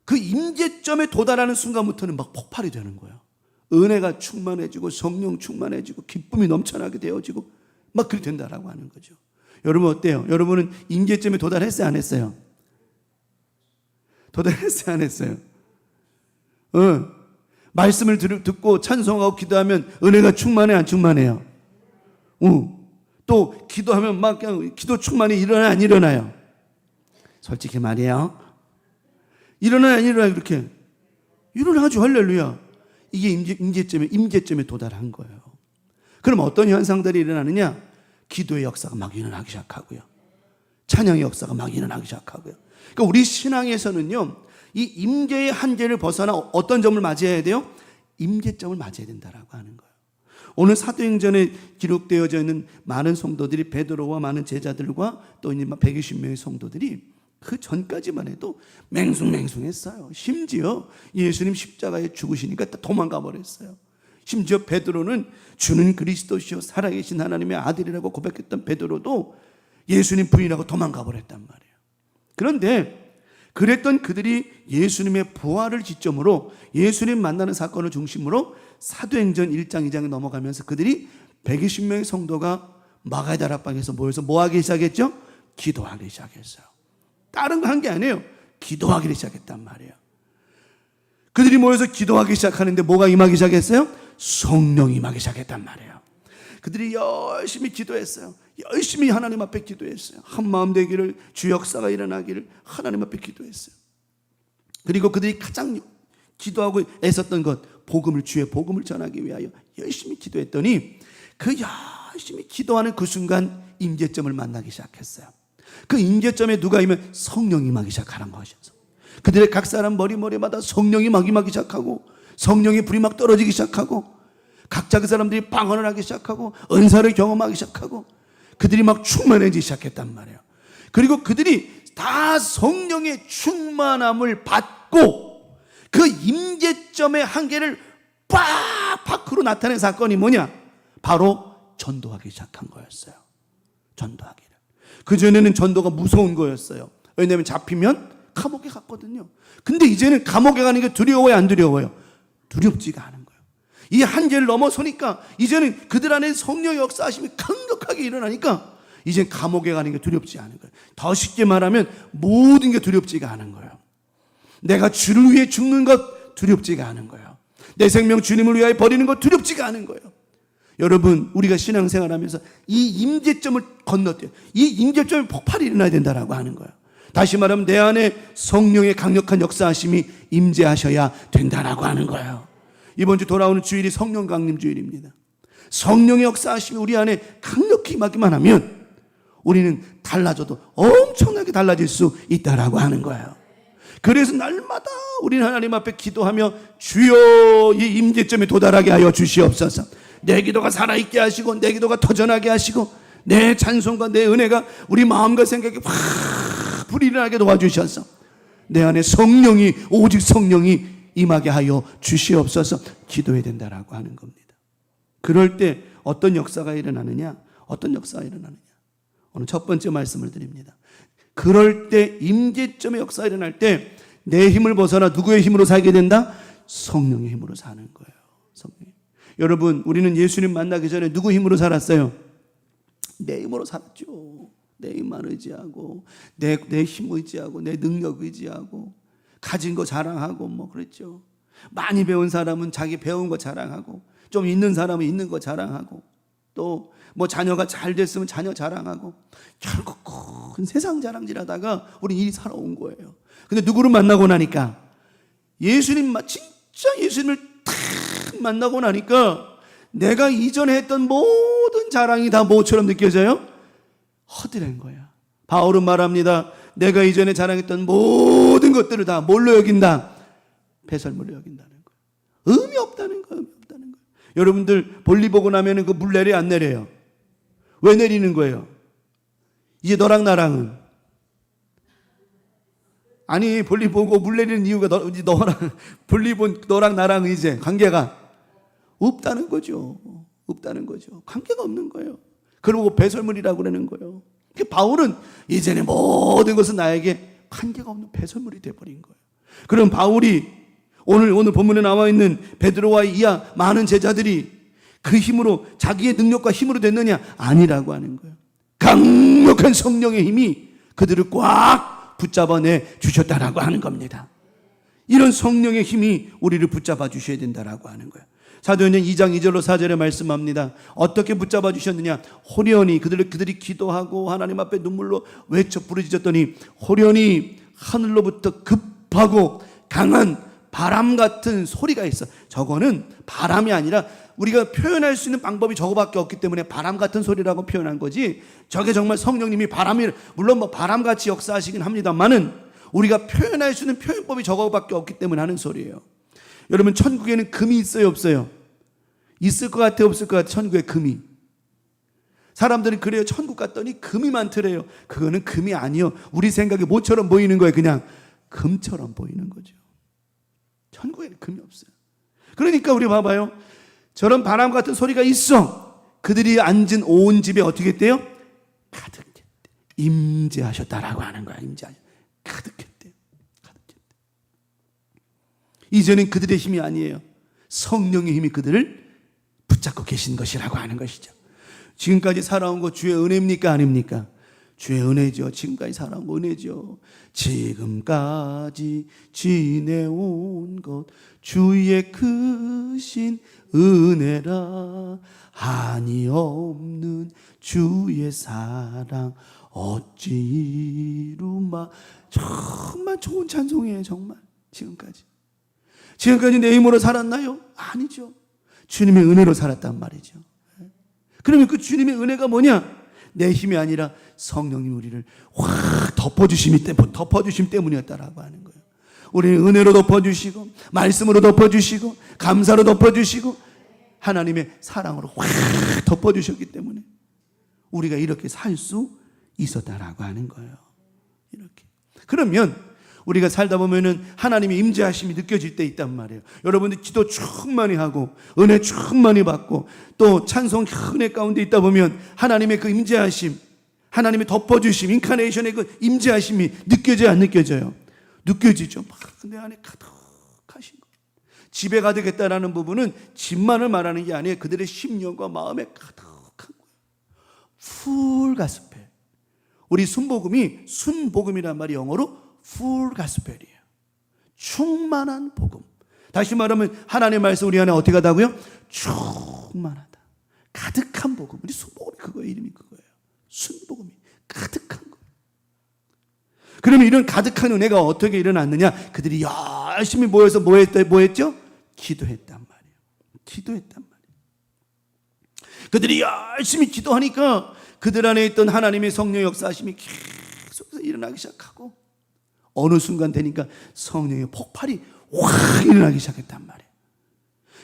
그 임계점에 도달하는 순간부터는 막 폭발이 되는 거예요. 은혜가 충만해지고 성령 충만해지고 기쁨이 넘쳐나게 되어지고 막 그렇게 된다라고 하는 거죠. 여러분 어때요? 여러분은 임재점에 도달했어요, 안 했어요? 도달했어요, 안 했어요? 말씀을 듣고 찬송하고 기도하면 은혜가 충만해, 안 충만해요? 또 기도하면 막 그냥 기도 충만이 일어나요, 안 일어나요? 솔직히 말이에요. 일어나요, 안 일어나요? 이렇게 일어나죠. 할렐루야. 이게 임재점에 도달한 거예요. 그럼 어떤 현상들이 일어나느냐? 기도의 역사가 막 일어나기 시작하고요. 찬양의 역사가 막 일어나기 시작하고요. 그러니까 우리 신앙에서는요, 이 임재의 한계를 벗어나 어떤 점을 맞이해야 돼요? 임재점을 맞이해야 된다라고 하는 거예요. 오늘 사도행전에 기록되어져 있는 많은 성도들이 베드로와 많은 제자들과 또 이제 120명의 성도들이 그 전까지만 해도 맹숭맹숭했어요. 심지어 예수님 십자가에 죽으시니까 도망가 버렸어요. 심지어 베드로는 주는 그리스도시요 살아계신 하나님의 아들이라고 고백했던 베드로도 예수님 부인하고 도망가 버렸단 말이에요. 그런데 그랬던 그들이 예수님의 부활을 지점으로 예수님 만나는 사건을 중심으로 사도행전 1장 2장에 넘어가면서 그들이 120명의 성도가 마가의 다락방에서 모여서 뭐 하기 시작했죠? 기도하기 시작했어요. 다른 거 한 게 아니에요. 기도하기 시작했단 말이에요. 그들이 모여서 기도하기 시작하는데 뭐가 임하기 시작했어요? 성령이 임하기 시작했단 말이에요. 그들이 열심히 기도했어요. 열심히 하나님 앞에 기도했어요. 한 마음 되기를, 주 역사가 일어나기를 하나님 앞에 기도했어요. 그리고 그들이 가장 기도하고 애썼던 것, 주의 복음을 전하기 위하여 열심히 기도했더니 그 열심히 기도하는 그 순간 임재점을 만나기 시작했어요. 그 임재점에 누가 임하면 성령이 임하기 시작하는 것이었어. 그들의 각 사람 머리마다 성령이 막 임하기 시작하고 성령의 불이 막 떨어지기 시작하고 각자 그 사람들이 방언을 하기 시작하고 은사를 경험하기 시작하고 그들이 막 충만해지기 시작했단 말이에요. 그리고 그들이 다 성령의 충만함을 받고 그 임재점의 한계를 빡 밖으로 나타낸 사건이 뭐냐? 바로 전도하기 시작한 거였어요. 전도하기를. 그전에는 전도가 무서운 거였어요. 왜냐하면 잡히면 감옥에 갔거든요. 근데 이제는 감옥에 가는 게 두려워요, 안 두려워요? 두렵지가 않은 거예요. 이 한계를 넘어서니까 이제는 그들 안에 성령의 역사하심이 강력하게 일어나니까 이제 감옥에 가는 게 두렵지 않은 거예요. 더 쉽게 말하면 모든 게 두렵지가 않은 거예요. 내가 주를 위해 죽는 것 두렵지가 않은 거예요. 내 생명 주님을 위하여 버리는 것 두렵지가 않은 거예요. 여러분, 우리가 신앙생활하면서 이 임재점을 건너뛰어요. 이 임재점에 폭발이 일어나야 된다라고 하는 거예요. 다시 말하면 내 안에 성령의 강력한 역사하심이 임재하셔야 된다라고 하는 거예요. 이번 주 돌아오는 주일이 성령 강림 주일입니다. 성령의 역사하심이 우리 안에 강력히 임하기만 하면 우리는 달라져도 엄청나게 달라질 수 있다라고 하는 거예요. 그래서 날마다 우리는 하나님 앞에 기도하며 주여 이 임재점에 도달하게 하여 주시옵소서. 내 기도가 살아있게 하시고 내 기도가 터져나게 하시고 내 찬송과 내 은혜가 우리 마음과 생각에 확 불이 일어나게 도와주셔서 내 안에 성령이 오직 성령이 임하게 하여 주시옵소서 기도해야 된다라고 하는 겁니다. 그럴 때 어떤 역사가 일어나느냐? 어떤 역사가 일어나느냐? 오늘 첫 번째 말씀을 드립니다. 그럴 때 임재점의 역사가 일어날 때 내 힘을 벗어나 누구의 힘으로 살게 된다? 성령의 힘으로 사는 거예요. 성령. 여러분, 우리는 예수님 만나기 전에 누구 힘으로 살았어요? 내 힘으로 살았죠. 내 힘만 의지하고 내 힘 의지하고 내 능력 의지하고 가진 거 자랑하고 뭐 그랬죠. 많이 배운 사람은 자기 배운 거 자랑하고 좀 있는 사람은 있는 거 자랑하고 또 뭐 자녀가 잘 됐으면 자녀 자랑하고 결국 큰 세상 자랑질하다가 우리 일이 살아온 거예요. 근데 누구를 만나고 나니까 예수님 진짜 예수님을 탁 만나고 나니까 내가 이전에 했던 모든 자랑이 다 뭐처럼 느껴져요? 헛되는 거야. 바울은 말합니다. 내가 이전에 자랑했던 모든 것들을 다 뭘로 여긴다? 배설물로 여긴다는 거예요. 의미 없다는 거예요. 의미 없다는 거예요. 여러분들 볼일 보고 나면 그 물 내려요, 안 내려요? 왜 내리는 거예요? 이제 너랑 나랑은 아니 볼일 보고 물 내리는 이유가 볼일 본 너랑 나랑 이제 관계가 없다는 거죠. 없다는 거죠. 관계가 없는 거예요. 그리고 배설물이라고 그러는 거예요. 바울은 이제는 모든 것은 나에게 관계가 없는 배설물이 되어버린 거예요. 그럼 바울이 오늘 본문에 나와 있는 베드로와 이하 많은 제자들이 그 힘으로 자기의 능력과 힘으로 됐느냐? 아니라고 하는 거예요. 강력한 성령의 힘이 그들을 꽉 붙잡아내 주셨다라고 하는 겁니다. 이런 성령의 힘이 우리를 붙잡아 주셔야 된다라고 하는 거예요. 사도행전 2장 2절로 4절에 말씀합니다. 어떻게 붙잡아 주셨느냐? 호련히 그들이 기도하고 하나님 앞에 눈물로 외쳐 부르짖었더니 호련히 하늘로부터 급하고 강한 바람 같은 소리가 있어. 저거는 바람이 아니라 우리가 표현할 수 있는 방법이 저거밖에 없기 때문에 바람 같은 소리라고 표현한 거지, 저게 정말 성령님이 물론 뭐 바람같이 역사하시긴 합니다만은 우리가 표현할 수 있는 표현법이 저거밖에 없기 때문에 하는 소리예요. 여러분, 천국에는 금이 있어요, 없어요? 있을 것 같아, 없을 것 같아? 천국에 금이. 사람들은 그래요. 천국 갔더니 금이 많더래요. 그거는 금이 아니요, 우리 생각에 뭐처럼 보이는 거예요. 그냥 금처럼 보이는 거죠. 천국에는 금이 없어요. 그러니까 우리 봐봐요. 저런 바람 같은 소리가 있어. 그들이 앉은 온 집에 어떻게 했대요? 가득했대. 임재하셨다라고 하는 거야. 가득했대요. 이제는 그들의 힘이 아니에요. 성령의 힘이 그들을 붙잡고 계신 것이라고 하는 것이죠. 지금까지 살아온 거 주의 은혜입니까? 아닙니까? 주의 은혜죠. 지금까지 살아온 거 은혜죠. 지금까지 지내온 것 주의 크신 은혜라. 한이 없는 주의 사랑 어찌 이루마. 정말 좋은 찬송이에요. 정말 지금까지 내 힘으로 살았나요? 아니죠. 주님의 은혜로 살았단 말이죠. 그러면 그 주님의 은혜가 뭐냐? 내 힘이 아니라 성령님 우리를 확 덮어주심 때문이었다라고 하는 거예요. 우리는 은혜로 덮어주시고 말씀으로 덮어주시고 감사로 덮어주시고 하나님의 사랑으로 확 덮어주셨기 때문에 우리가 이렇게 살 수 있었다라고 하는 거예요. 이렇게. 그러면 우리가 살다 보면은 하나님의 임재하심이 느껴질 때 있단 말이에요. 여러분들 기도 충만히 하고 은혜 충만히 받고 또 찬송 은혜 가운데 있다 보면 하나님의 그 임재하심, 하나님의 덮어주심, 인카네이션의 그 임재하심이 느껴져요, 안 느껴져요? 느껴지죠. 막 내 안에 가득하신 거. 집에 가득했다라는 부분은 집만을 말하는 게 아니에요. 그들의 심령과 마음에 가득한 거예요. 풀 가스펠. 우리 순복음이란 말이 영어로 풀 가스펠이에요. 충만한 복음. 다시 말하면 하나님의 말씀 우리 안에 어떻게 하다고요? 충만하다. 가득한 복음. 우리 순복음이 그거예요. 이름이 그거예요. 순복음이 가득한 거. 그러면 이런 가득한 은혜가 어떻게 일어났느냐? 그들이 열심히 모여서 뭐 했죠? 기도했단 말이에요. 기도했단 말이에요. 그들이 열심히 기도하니까 그들 안에 있던 하나님의 성령 역사하심이 계속해서 일어나기 시작하고 어느 순간 되니까 성령의 폭발이 확 일어나기 시작했단 말이에요.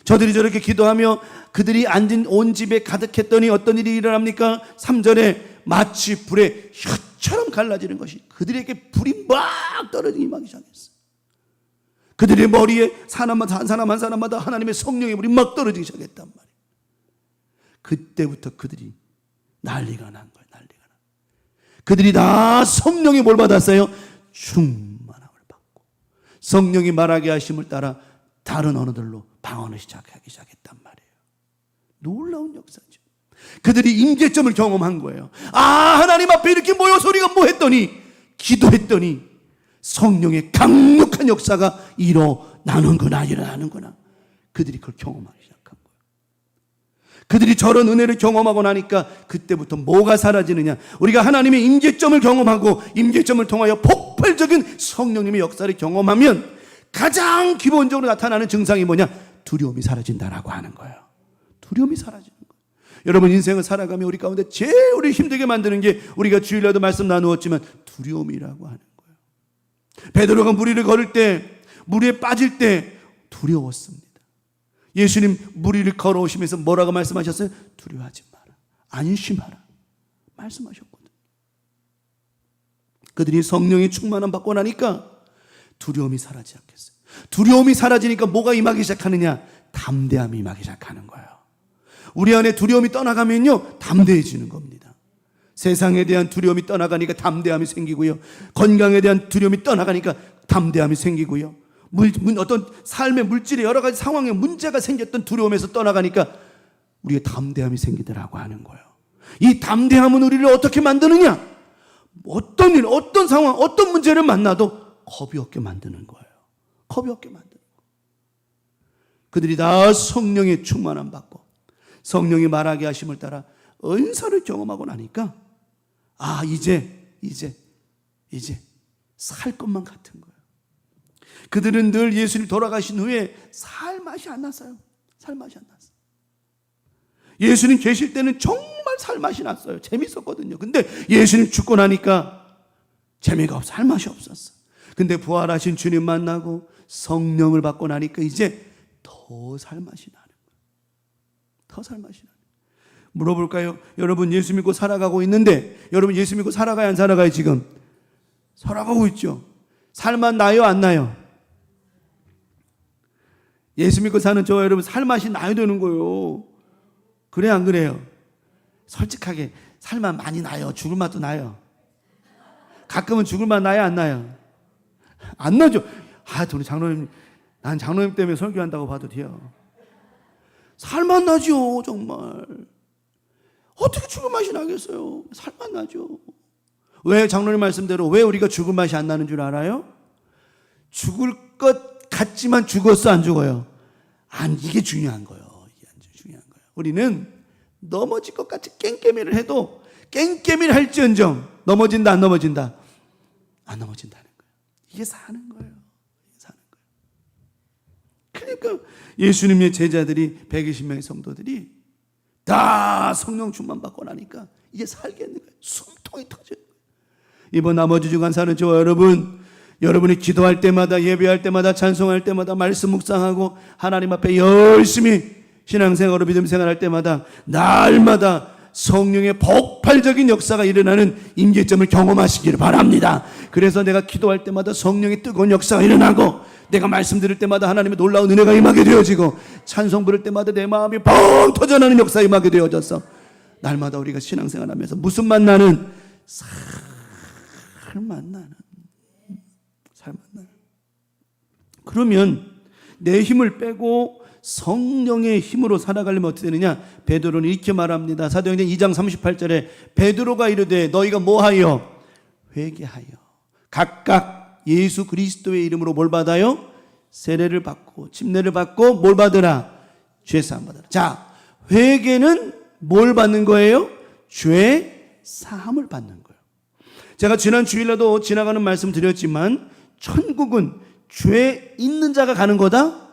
저들이 저렇게 기도하며 그들이 앉은 온 집에 가득했더니 어떤 일이 일어납니까? 3절에 마치 불에 혀처럼 갈라지는 것이 그들에게 불이 막 떨어지기 시작했어요. 그들의 머리에 한 사람마다 하나님의 성령의 불이 막 떨어지기 시작했단 말이에요. 그때부터 그들이 난리가 난 거예요. 그들이 다 성령의 뭘 받았어요? 충만함을 받고 성령이 말하게 하심을 따라 다른 언어들로 방언을 시작하기 시작했단 말이에요. 놀라운 역사죠. 그들이 임재점을 경험한 거예요. 하나님 앞에 이렇게 모여서 우리가 뭐 했더니 기도했더니 성령의 강력한 역사가 일어나는구나. 그들이 그걸 경험하기 시작한 거예요. 그들이 저런 은혜를 경험하고 나니까 그때부터 뭐가 사라지느냐? 우리가 하나님의 임재점을 경험하고 임재점을 통하여 폭발적인 성령님의 역사를 경험하면 가장 기본적으로 나타나는 증상이 뭐냐? 두려움이 사라진다라고 하는 거예요. 두려움이 사라지는 거예요. 여러분, 인생을 살아가며 우리 가운데 제일 우리 힘들게 만드는 게 우리가 주일날도 말씀 나누었지만 두려움이라고 하는 거예요. 베드로가 무리를 걸을 때, 무리에 빠질 때 두려웠습니다. 예수님 무리를 걸어오시면서 뭐라고 말씀하셨어요? 두려워하지 마라. 안심하라. 말씀하셨거든요. 그들이 성령의 충만함 받고 나니까 두려움이 사라지지 않겠어요. 두려움이 사라지니까 뭐가 임하기 시작하느냐? 담대함이 임하기 시작하는 거예요. 우리 안에 두려움이 떠나가면요, 담대해지는 겁니다. 세상에 대한 두려움이 떠나가니까 담대함이 생기고요. 건강에 대한 두려움이 떠나가니까 담대함이 생기고요. 어떤 삶의 물질의 여러 가지 상황에 문제가 생겼던 두려움에서 떠나가니까 우리의 담대함이 생기더라고 하는 거예요. 이 담대함은 우리를 어떻게 만드느냐? 어떤 일, 어떤 상황, 어떤 문제를 만나도 겁이 없게 만드는 거예요. 겁이 없게 만드는 거예요. 그들이 다 성령의 충만함 받고 성령이 말하게 하심을 따라 은사를 경험하고 나니까 이제 살 것만 같은 거예요. 그들은 늘 예수님 돌아가신 후에 살 맛이 안 났어요. 살 맛이 안 났어요. 예수님 계실 때는 정말 살 맛이 났어요. 재밌었거든요. 근데 예수님 죽고 나니까 재미가 없어. 살 맛이 없었어. 근데 부활하신 주님 만나고 성령을 받고 나니까 이제 더 살 맛이 나는 거예요. 더 살 맛이 나는 거예요. 물어볼까요? 여러분 예수 믿고 살아가고 있는데 여러분 예수 믿고 살아가야 안 살아가요 지금? 살아가고 있죠. 살맛 나요 안 나요? 예수 믿고 사는 저 여러분 살맛이 나야 되는 거예요. 그래 안 그래요? 솔직하게 살맛 많이 나요. 죽을 맛도 나요. 가끔은 죽을 맛 나요 안 나요? 안 나죠. 우리 장로님, 난 장로님 때문에 설교한다고 봐도 돼요. 살맛 나죠 정말. 어떻게 죽을 맛이 나겠어요? 살맛 나죠. 왜 장로님 말씀대로 왜 우리가 죽을 맛이 안 나는 줄 알아요? 죽을 것 같지만 죽었어 안 죽어요? 이게 중요한 거예요. 이게 중요한 거예요. 우리는 넘어질 것 같이 깽깽이를 해도 깽깽이를 할지언정 넘어진다 안 넘어진다? 안 넘어진다는 거예요. 이게 사는 거예요. 이게 사는 거예요. 그러니까 예수님의 제자들이 120명의 성도들이 다 성령 충만 받고 나니까 이게 살겠는 거예요. 숨통이 터져요. 이번 나머지 주간 사는 저와 여러분이 기도할 때마다 예배할 때마다 찬송할 때마다 말씀 묵상하고 하나님 앞에 열심히 신앙생활로 믿음 생활할 때마다 날마다 성령의 폭발적인 역사가 일어나는 임재점을 경험하시기를 바랍니다. 그래서 내가 기도할 때마다 성령의 뜨거운 역사가 일어나고 내가 말씀 들을 때마다 하나님의 놀라운 은혜가 임하게 되어지고 찬송 부를 때마다 내 마음이 뻥 터져나는 역사가 임하게 되어져서 날마다 우리가 신앙생활하면서 무슨 만나는? 살 만나는. 그러면 내 힘을 빼고 성령의 힘으로 살아가려면 어떻게 되느냐? 베드로는 이렇게 말합니다. 사도행전 2장 38절에 베드로가 이르되 너희가 뭐하여? 회개하여 각각 예수 그리스도의 이름으로 뭘 받아요? 세례를 받고 침례를 받고 뭘 받으라? 죄사함 받으라. 자, 회개는 뭘 받는 거예요? 죄 사함을 받는 거예요. 제가 지난 주일에도 지나가는 말씀 드렸지만 천국은 죄 있는 자가 가는 거다?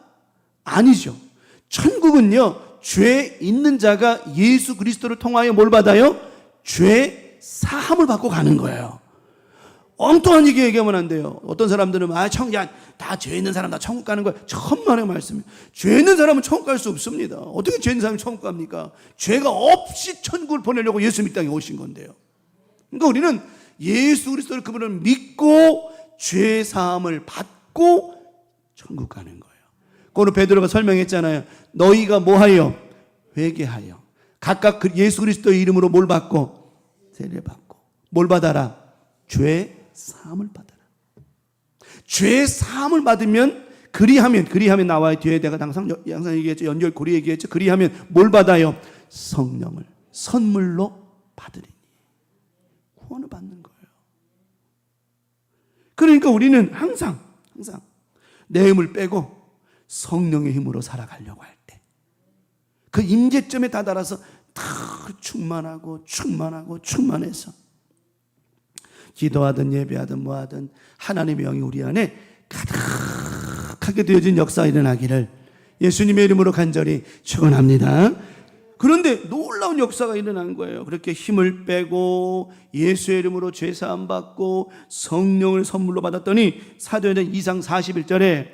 아니죠. 천국은요, 죄 있는 자가 예수 그리스도를 통하여 뭘 받아요? 죄 사함을 받고 가는 거예요. 엉뚱한 얘기 얘기하면 안 돼요. 어떤 사람들은 다 죄 있는 사람 다 천국 가는 거야. 천만의 말씀이에요. 죄 있는 사람은 천국 갈 수 없습니다. 어떻게 죄 있는 사람이 천국 갑니까? 죄가 없이 천국을 보내려고 예수님 땅에 오신 건데요. 그러니까 우리는 예수 그리스도를 그분을 믿고 죄 사함을 받고 천국 가는 거예요. 오늘 베드로가 설명했잖아요. 너희가 뭐하여? 회개하여 각각 예수 그리스도의 이름으로 뭘 받고? 세례 받고 뭘 받아라? 죄 사함을 받아라. 죄 사함을 받으면 그리하면 나와요. 뒤에 내가 항상 얘기했죠. 연결고리 얘기했죠. 그리하면 뭘 받아요? 성령을 선물로 받으리니 구원을 받는 거예요. 그러니까 우리는 항상 내 힘을 빼고 성령의 힘으로 살아가려고 할 때 그 임재점에 다다라서 다 충만해서 기도하든 예배하든 뭐하든 하나님의 영이 우리 안에 가득하게 되어진 역사가 일어나기를 예수님의 이름으로 간절히 축원합니다. 그런데 놀라운 역사가 일어난 거예요. 그렇게 힘을 빼고 예수의 이름으로 죄사함 받고 성령을 선물로 받았더니 사도행전 2장 41절에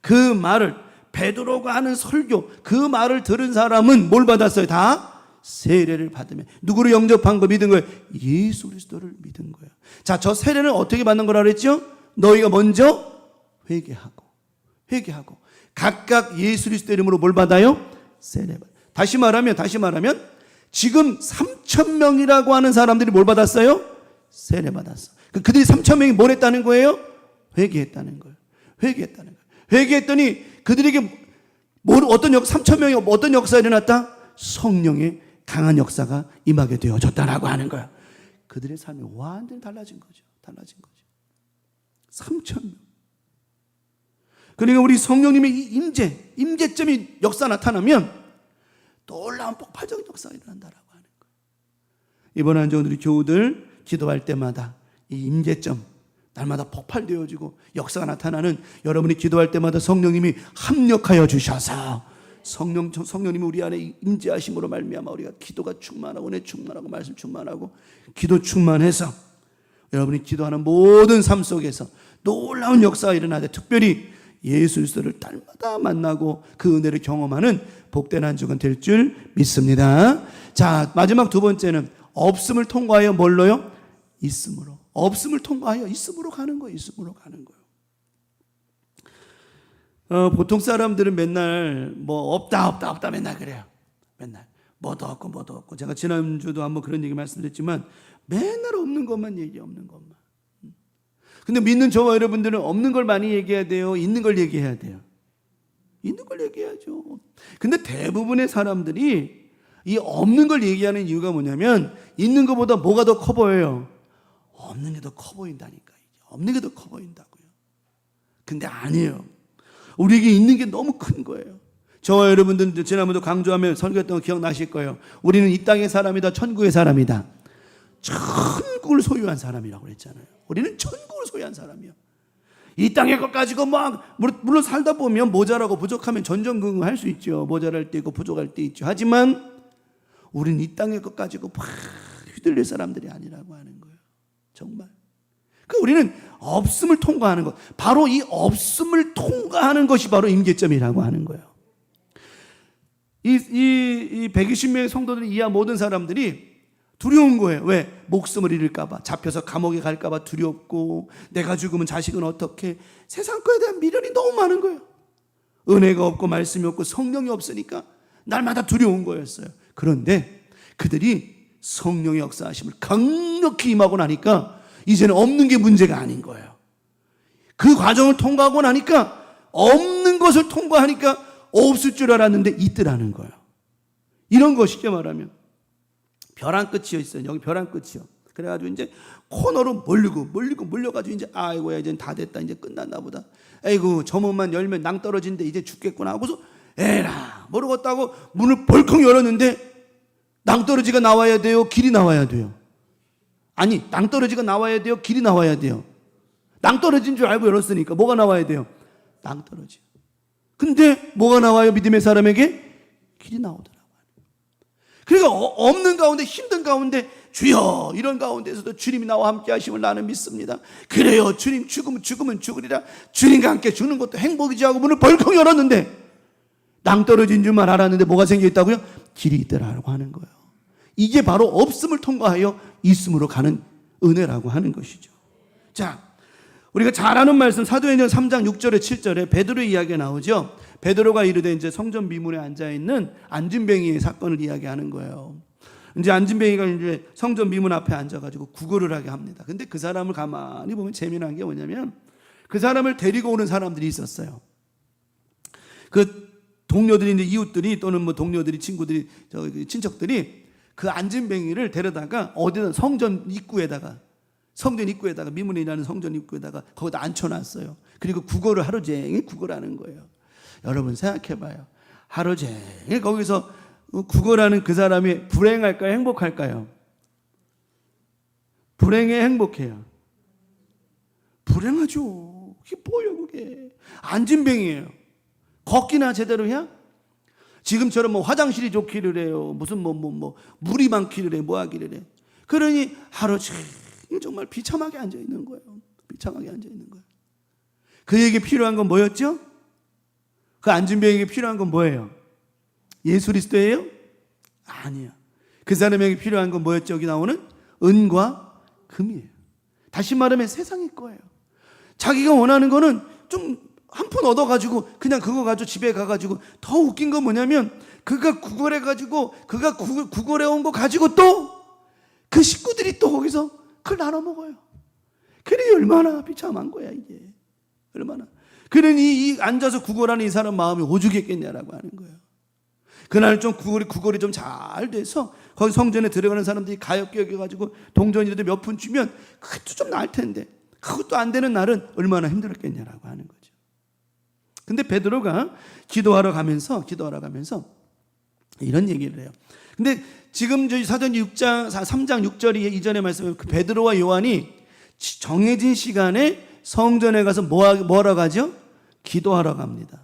그 말을 베드로가 하는 설교 그 말을 들은 사람은 뭘 받았어요? 다 세례를 받으면 누구를 영접한 거 믿은 거예요? 예수 그리스도를 믿은 거예요. 자, 저 세례는 어떻게 받는 거라 그랬죠? 너희가 먼저 회개하고 각각 예수 그리스도 이름으로 뭘 받아요? 세례 받아요. 다시 말하면 지금 3,000명이라고 하는 사람들이 뭘 받았어요? 세례 받았어. 그들이 3,000명이 뭘 했다는 거예요? 회개했다는 거예요. 회개했더니 그들에게 어떤 3,000명이 어떤 역사가 일어났다? 성령의 강한 역사가 임하게 되어졌다라고 하는 거야. 그들의 삶이 완전히 달라진 거죠. 3,000명. 그러니까 우리 성령님의 이 임재점이 역사 나타나면 놀라운 폭발적인 역사가 일어난다라고 하는 거예요. 이번 한 주 우리 교우들 기도할 때마다 이 임재점 날마다 폭발되어지고 역사가 나타나는, 여러분이 기도할 때마다 성령님이 합력하여 주셔서 성령님이 우리 안에 임재하심으로 말미암아 우리가 기도가 충만하고 은혜 충만하고 말씀 충만하고 기도 충만해서 여러분이 기도하는 모든 삶 속에서 놀라운 역사가 일어나되, 특별히 예수 그리스도를 날마다 만나고 그 은혜를 경험하는 복된 한 주간 될 줄 믿습니다. 자, 마지막 두 번째는 없음을 통과하여 뭘로요? 있음으로. 없음을 통과하여 있음으로 가는 거예요. 있음으로 가는 거예요. 보통 사람들은 맨날 뭐 없다 맨날 그래요. 맨날 뭐도 없고. 제가 지난주도 한번 그런 얘기 말씀드렸지만 맨날 없는 것만 얘기해, 없는 것만. 근데 믿는 저와 여러분들은 없는 걸 많이 얘기해야 돼요? 있는 걸 얘기해야 돼요? 있는 걸 얘기해야죠. 근데 대부분의 사람들이 이 없는 걸 얘기하는 이유가 뭐냐면 있는 것보다 뭐가 더 커 보여요? 없는 게 더 커 보인다니까. 없는 게 더 커 보인다고요. 근데 아니에요. 우리에게 있는 게 너무 큰 거예요. 저와 여러분들 지난번에도 강조하며 설교했던 거 기억나실 거예요. 우리는 이 땅의 사람이다, 천국의 사람이다. 천국을 소유한 사람이라고 그랬잖아요. 우리는 천국을 소유한 사람이요. 이 땅의 것 가지고 물론 살다 보면 모자라고 부족하면 전전긍긍할 수 있죠. 모자랄 때 있고 부족할 때 있죠. 하지만 우리는 이 땅의 것 가지고 막 휘둘릴 사람들이 아니라고 하는 거예요. 정말. 우리는 없음을 통과하는 것, 바로 이 없음을 통과하는 것이 바로 임재점이라고 하는 거예요. 이 120명의 성도들 이하 모든 사람들이 두려운 거예요. 왜? 목숨을 잃을까봐, 잡혀서 감옥에 갈까봐 두렵고, 내가 죽으면 자식은 어떻게, 세상 거에 대한 미련이 너무 많은 거예요. 은혜가 없고 말씀이 없고 성령이 없으니까 날마다 두려운 거였어요. 그런데 그들이 성령의 역사하심을 강력히 임하고 나니까 이제는 없는 게 문제가 아닌 거예요. 그 과정을 통과하고 나니까, 없는 것을 통과하니까 없을 줄 알았는데 있더라는 거예요. 이런 거 쉽게 말하면 벼랑 끝이요 있어요. 여기 벼랑 끝이요. 그래가지고 이제 코너로 몰려가지고 이제 아이고야 이제 다 됐다, 이제 끝났나 보다. 아이고 저 문만 열면 낭떠러진데 이제 죽겠구나 하고서 에라 모르겠다고 문을 벌컥 열었는데 낭떠러지가 나와야 돼요? 길이 나와야 돼요? 아니, 낭떠러지가 나와야 돼요? 길이 나와야 돼요? 낭떠러진 줄 알고 열었으니까 뭐가 나와야 돼요? 낭떠러지. 근데 뭐가 나와요? 믿음의 사람에게? 길이 나오더라고요. 그러니까 없는 가운데, 힘든 가운데 주여, 이런 가운데서도 주님이 나와 함께 하심을 나는 믿습니다. 그래요, 주님 죽으면 죽으리라. 주님과 함께 죽는 것도 행복이지 하고 문을 벌컥 열었는데 낭떠러진 줄만 알았는데 뭐가 생겨있다고요? 길이 있더라고 하는 거예요. 이게 바로 없음을 통과하여 있음으로 가는 은혜라고 하는 것이죠. 자, 우리가 잘 아는 말씀 사도행전 3장 6절에 7절에 베드로의 이야기가 나오죠. 베드로가 이르되 이제 성전 미문에 앉아 있는 안진뱅이의 사건을 이야기하는 거예요. 이제 안진뱅이가 이제 성전 미문 앞에 앉아가지고 구걸을 하게 합니다. 근데 그 사람을 가만히 보면 재미난 게 뭐냐면, 그 사람을 데리고 오는 사람들이 있었어요. 그 동료들이, 이제 이웃들이 또는 뭐 동료들이, 친구들이, 친척들이 그 안진뱅이를 데려다가 어디다 성전 입구에다가 미문이라는 성전 입구에다가 거기다 앉혀놨어요. 그리고 구걸을 하루 종일 구걸하는 거예요. 여러분 생각해봐요. 하루 종일 거기서 구걸하는 그 사람이 불행할까요? 행복할까요? 불행해, 행복해요? 불행하죠. 그게 뭐예요 그게? 안진뱅이에요. 걷기나 제대로 해야? 지금처럼 뭐 화장실이 좋기를 해요. 무슨 물이 많기를 해, 뭐 하기를 해. 그러니 하루 종일 정말 비참하게 앉아 있는 거예요. 비참하게 앉아 있는 거예요. 그에게 필요한 건 뭐였죠? 그 안진뱅이에게 필요한 건 뭐예요? 예수 그리스도예요? 아니야. 그 사람에게 필요한 건 뭐였죠? 여기 나오는 은과 금이에요. 다시 말하면 세상의 거예요. 자기가 원하는 거는 좀 한 푼 얻어가지고 그냥 그거 가지고 집에 가가지고, 더 웃긴 건 뭐냐면 그가 구걸해가지고 그가 구걸해온 거 가지고 또 그 식구들이 또 거기서 그걸 나눠 먹어요. 그래 얼마나 비참한 거야 이게. 얼마나. 그러니 이 앉아서 구걸하는 이 사람 마음이 오죽했겠냐라고 하는 거예요. 그날 좀 구걸이 좀 잘 돼서 거기 성전에 들어가는 사람들이 가엾게 여겨가지고 동전이라도 몇 푼 주면 그것도 좀 나을 텐데 그것도 안 되는 날은 얼마나 힘들었겠냐라고 하는 거죠. 근데 베드로가 기도하러 가면서 이런 얘기를 해요. 근데 지금 저희 사도행전 3장 6절이 이전에 말씀해 그 베드로와 요한이 정해진 시간에 성전에 가서 뭐하러 가죠? 기도하러 갑니다.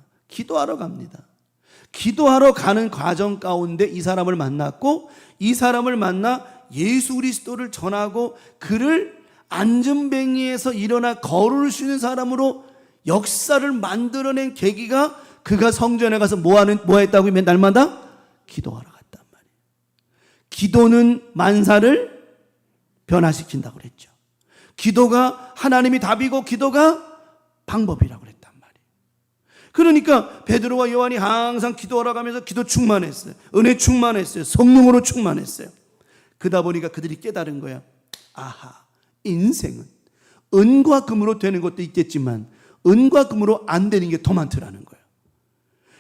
기도하러 가는 과정 가운데 이 사람을 만났고 이 사람을 만나 예수 그리스도를 전하고 그를 안전뱅이에서 일어나 걸을 수 있는 사람으로 역사를 만들어낸 계기가 그가 성전에 가서 뭐 했다고 하면 날마다 기도하러 갔단 말이에요. 기도는 만사를 변화시킨다고 그랬죠. 기도가 하나님이 답이고 기도가 방법이라고 그랬단 말이에요. 그러니까 베드로와 요한이 항상 기도하러 가면서 기도 충만했어요. 은혜 충만했어요. 성령으로 충만했어요. 그러다 보니까 그들이 깨달은 거야. 아하, 인생은 은과 금으로 되는 것도 있겠지만 은과 금으로 안 되는 게 더 많더라는 거예요.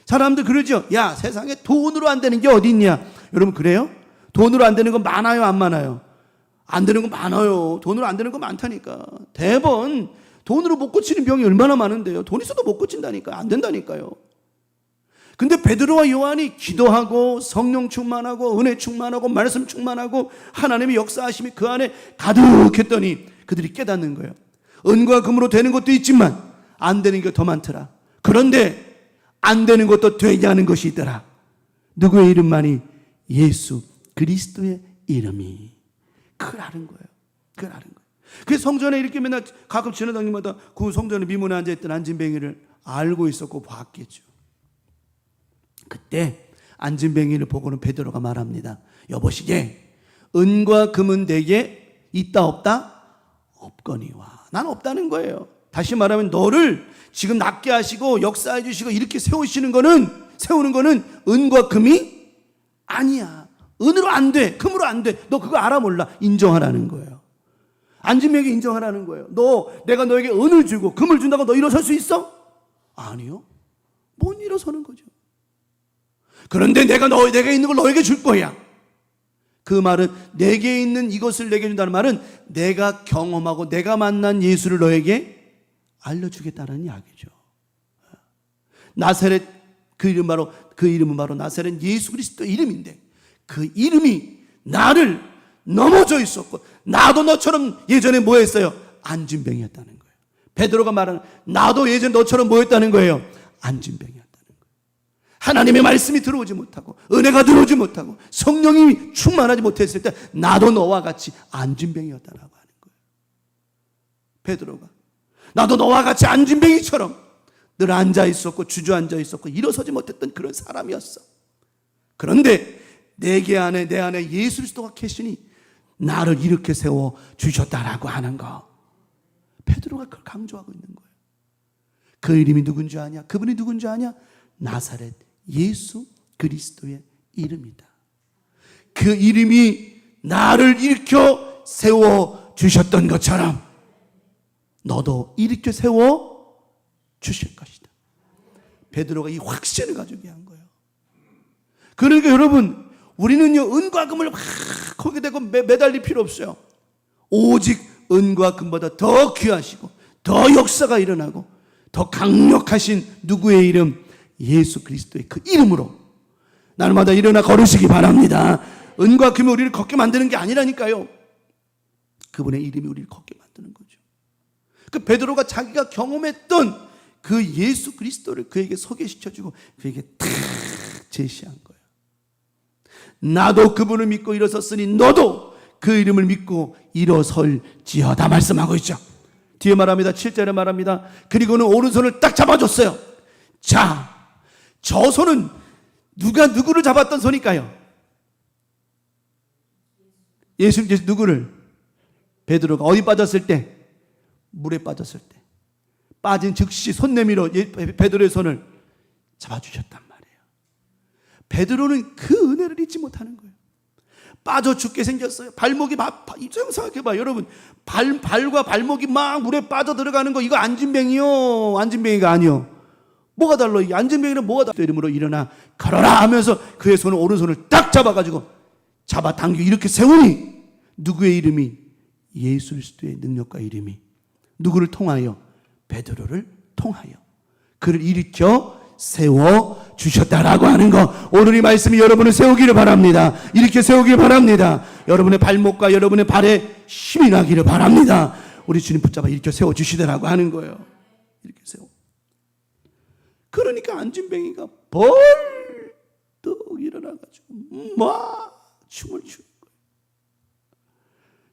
사람들 그러죠. 야, 세상에 돈으로 안 되는 게 어디 있냐? 여러분 그래요? 돈으로 안 되는 거 많아요, 안 많아요? 안 되는 거 많아요. 돈으로 안 되는 거 많다니까. 대번 돈으로 못 고치는 병이 얼마나 많은데요. 돈 있어도 못 고친다니까. 안 된다니까요. 근데 베드로와 요한이 기도하고 성령 충만하고 은혜 충만하고 말씀 충만하고 하나님의 역사하심이 그 안에 가득했더니 그들이 깨닫는 거예요. 은과 금으로 되는 것도 있지만 안 되는 게 더 많더라. 그런데 안 되는 것도 되게 하는 것이 있더라. 누구의 이름만이? 예수 그리스도의 이름이. 그걸 아는 거예요. 그래서 성전에 이렇게 맨날 가끔 지나다니마다 그 성전의 미문에 앉아있던 안진뱅이를 알고 있었고 봤겠죠. 그때 안진뱅이를 보고는 베드로가 말합니다. 여보시게 은과 금은 내게 있다 없다? 없거니와. 난 없다는 거예요. 다시 말하면 너를 지금 낫게 하시고 역사해 주시고 이렇게 세우는 거는 은과 금이 아니야. 은으로 안 돼. 금으로 안 돼. 너 그거 알아 몰라. 인정하라는 거예요. 안진뱅이에게 인정하라는 거예요. 내가 너에게 은을 주고 금을 준다고 너 일어설 수 있어? 아니요. 못 일어서는 거죠. 그런데 내가 있는 걸 너에게 줄 거야. 그 말은 내게 있는 이것을 내게 준다는 말은 내가 경험하고 내가 만난 예수를 너에게 알려주겠다는 이야기죠. 나사렛 그 이름은 바로 나사렛 예수 그리스도 이름인데 그 이름이 나를 넘어져 있었고 나도 너처럼 예전에 뭐 했어요? 안진뱅이였다는 거예요. 베드로가 말하는 나도 예전 너처럼 뭐 했다는 거예요? 안진뱅이였다는 거예요. 하나님의 말씀이 들어오지 못하고 은혜가 들어오지 못하고 성령이 충만하지 못했을 때 나도 너와 같이 안진뱅이였다라고 하는 거예요. 베드로가 나도 너와 같이 안진뱅이처럼 늘 앉아 있었고 주저앉아 있었고 일어서지 못했던 그런 사람이었어. 그런데 내 안에 예수 그리스도가 계시니 나를 이렇게 세워 주셨다라고 하는 거. 베드로가 그걸 강조하고 있는 거예요. 그 이름이 누군지 아냐? 그분이 누군지 아냐? 나사렛 예수 그리스도의 이름이다. 그 이름이 나를 일으켜 세워 주셨던 것처럼 너도 일으켜 세워 주실 것이다. 베드로가 이 확신을 가지고 한 거예요. 그러니까 여러분 우리는요 은과 금을 막 거기에 대고 매달릴 필요 없어요. 오직 은과 금보다 더 귀하시고 더 역사가 일어나고 더 강력하신 누구의 이름? 예수 그리스도의 그 이름으로 날마다 일어나 걸으시기 바랍니다. 은과 금이 우리를 걷게 만드는 게 아니라니까요. 그분의 이름이 우리를 걷게 만드는 거죠. 그 베드로가 자기가 경험했던 그 예수 그리스도를 그에게 소개시켜주고 그에게 탁 제시한 거예요. 나도 그분을 믿고 일어섰으니 너도 그 이름을 믿고 일어설지어다 말씀하고 있죠. 뒤에 말합니다. 7절에 말합니다. 그리고는 오른손을 딱 잡아줬어요. 자, 저 손은 누구를 잡았던 손일까요? 예수님께서 누구를? 베드로가 어디 빠졌을 때? 물에 빠졌을 때 빠진 즉시 손 내밀어 베드로의 손을 잡아주셨단 말이에요. 베드로는 그 은혜를 잊지 못하는 거예요. 빠져 죽게 생겼어요. 발목이 생각해봐 여러분, 발과 발목이 막 물에 빠져 들어가는 거, 이거 안진뱅이요? 안진뱅이가 아니요. 뭐가 달라? 이 안진뱅이는 뭐가 달라? 이름으로 일어나 걸어라 하면서 그의 손을, 오른손을 딱 잡아가지고 잡아당기고 이렇게 세우니 누구의 이름이? 예수 그리스도의 능력과 이름이 누구를 통하여? 베드로를 통하여 그를 일으켜 세워 주셨다라고 하는 거, 오늘 이 말씀이 여러분을 세우기를 바랍니다. 이렇게 세우기를 바랍니다. 여러분의 발목과 여러분의 발에 힘이 나기를 바랍니다. 우리 주님 붙잡아 이렇게 세워 주시더라고 하는 거예요. 이렇게 세워. 그러니까 안진뱅이가 벌떡 일어나가지고 막 춤을 추는 거예요.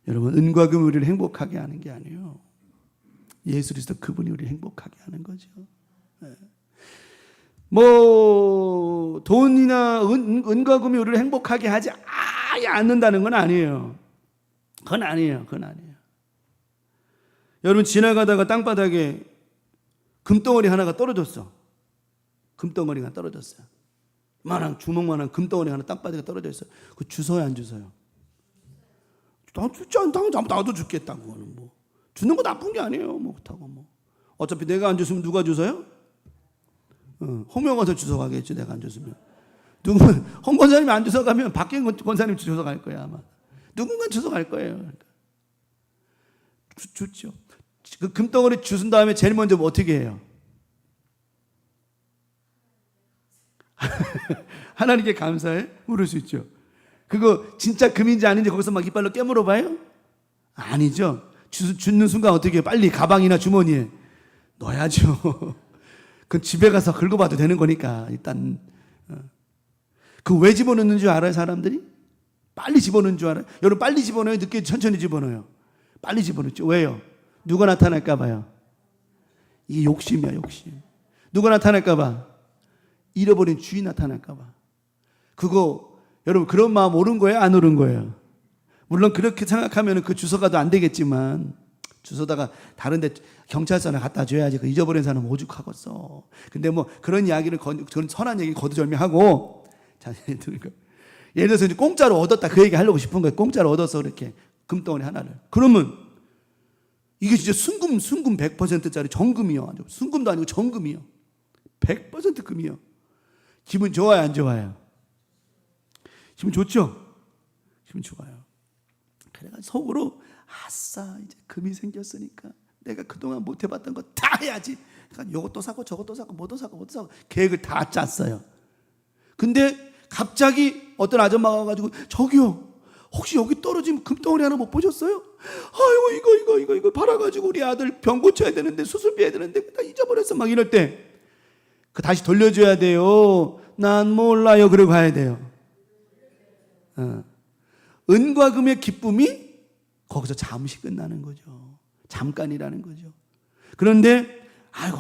여러분, 은과 금이 우리를 행복하게 하는 게 아니에요. 예수 그리스도 그분이 우리를 행복하게 하는 거죠. 뭐 돈이나 은과 금이 우리를 행복하게 하지 아예 않는다는 건 아니에요. 그건 아니에요. 여러분, 지나가다가 땅바닥에 금덩어리 하나가 떨어졌어. 금덩어리가 떨어졌어요. 주먹만한 금덩어리 하나 땅바닥에 떨어져 있어요. 그 주워요, 안 주워요? 나 죽지 않다고 나도 죽겠다고. 뭐 주는 거 나쁜 게 아니에요. 뭐 그렇다고 뭐. 어차피 내가 안 줬으면 누가 주워요? 홍명 가서 주워가겠지. 내가 안 줬으면. 홍 권사님이 안 주워가면 박경 권사님 주워갈 거야 아마. 누군가 주워갈 거예요. 그러니까. 좋죠. 그 금덩어리 주운 다음에 제일 먼저 뭐 어떻게 해요? 하나님께 감사해? 물을 수 있죠. 그거 진짜 금인지 아닌지 거기서 막 이빨로 깨물어 봐요? 아니죠. 주는 순간 어떻게 해요? 빨리 가방이나 주머니에 넣어야죠. 그 집에 가서 긁어봐도 되는 거니까 일단. 그 왜 집어넣는 줄 알아요, 사람들이? 빨리 집어넣는 줄 알아요? 여러분, 빨리 집어넣어요? 늦게 천천히 집어넣어요? 빨리 집어넣죠. 왜요? 누가 나타날까 봐요. 이게 욕심이야, 욕심. 누가 나타날까 봐. 잃어버린 주인 나타날까 봐. 그거 여러분, 그런 마음 옳은 거예요, 안 옳은 거예요? 물론 그렇게 생각하면 그 주소가도 안 되겠지만, 주소다가 다른데 경찰서나 갖다 줘야지. 그 잊어버린 사람 오죽하겠어. 근데 뭐 그런 이야기를 그런 선한 얘기 거두절미하고, 자, 예를 들어서 이제 공짜로 얻었다 그 얘기 하려고 싶은 거예요. 공짜로 얻어서 이렇게 금덩어리 하나를. 그러면 이게 진짜 순금 100%짜리 정금이요. 순금도 아니고 정금이요. 100% 금이요. 기분 좋아요, 안 좋아요? 기분 좋죠? 기분 좋아요. 그래가지고 속으로 아싸, 이제 금이 생겼으니까 내가 그동안 못 해봤던 거 다 해야지. 그러니까 이것도 사고 저것도 사고 뭐도 사고 계획을 다 짰어요. 근데 갑자기 어떤 아줌마가 와가지고, 저기요, 혹시 여기 떨어진 금덩어리 하나 못 보셨어요? 아이고 이거 팔아가지고 우리 아들 병 고쳐야 되는데, 수술비 해야 되는데 다 잊어버렸어. 막 이럴 때 그 다시 돌려줘야 돼요. 난 몰라요. 그러고 가야 돼요. 은과 금의 기쁨이 거기서 잠시 끝나는 거죠. 잠깐이라는 거죠. 그런데 아이고,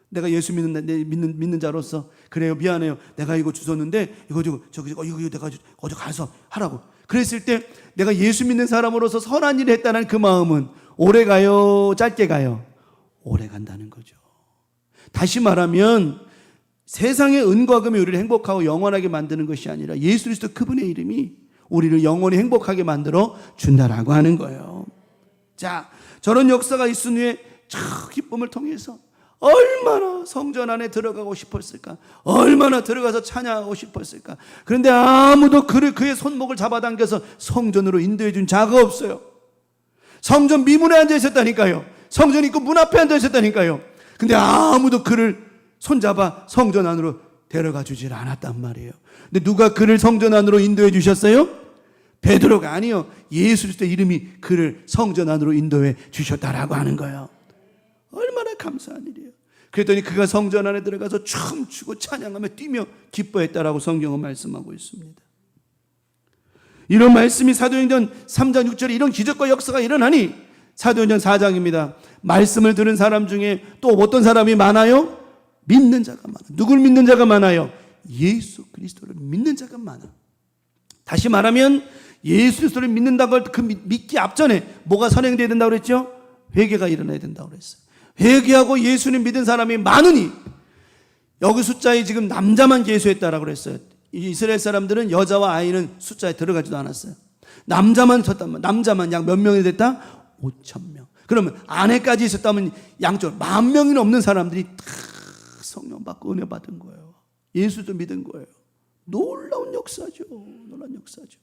내가 예수 믿는 자로서, 그래요, 미안해요, 내가 이거 주웠는데 이거 내가 어디 가서 하라고 그랬을 때, 내가 예수 믿는 사람으로서 선한 일을 했다는 그 마음은 오래 가요, 짧게 가요? 오래 간다는 거죠. 다시 말하면 세상의 은과 금이 우리를 행복하고 영원하게 만드는 것이 아니라 예수 그리스도 그분의 이름이 우리를 영원히 행복하게 만들어 준다라고 하는 거예요. 자, 저런 역사가 있은 후에 저 기쁨을 통해서 얼마나 성전 안에 들어가고 싶었을까? 얼마나 들어가서 찬양하고 싶었을까? 그런데 아무도 그의 손목을 잡아당겨서 성전으로 인도해 준 자가 없어요. 성전 미문에 앉아 있었다니까요. 성전 입구 문 앞에 앉아 있었다니까요. 근데 아무도 그를 손잡아 성전 안으로 데려가 주질 않았단 말이에요. 근데 누가 그를 성전 안으로 인도해 주셨어요? 베드로가 아니요, 예수 그리스도의 이름이 그를 성전 안으로 인도해 주셨다라고 하는 거예요. 얼마나 감사한 일이에요. 그랬더니 그가 성전 안에 들어가서 춤추고 찬양하며 뛰며 기뻐했다라고 성경은 말씀하고 있습니다. 이런 말씀이 사도행전 3장 6절에 이런 기적과 역사가 일어나니, 사도행전 4장입니다. 말씀을 들은 사람 중에 또 어떤 사람이 많아요? 믿는 자가 많아. 누굴 믿는 자가 많아요? 예수 그리스도를 믿는 자가 많아. 다시 말하면 예수 그리스도를 믿는다고 그 믿기 앞전에 뭐가 선행되어야 된다고 그랬죠? 회개가 일어나야 된다고 그랬어요. 회개하고 예수님 믿은 사람이 많으니, 여기 숫자에 지금 남자만 계수했다라고 그랬어요. 이스라엘 사람들은 여자와 아이는 숫자에 들어가지도 않았어요. 남자만 쳤다면 남자만 약 몇 명이 됐다? 5,000명. 그러면 아내까지 있었다면 양쪽 10,000명이 넘는 사람들이 다 성령 받고 은혜 받은 거예요. 예수도 믿은 거예요. 놀라운 역사죠. 놀라운 역사죠.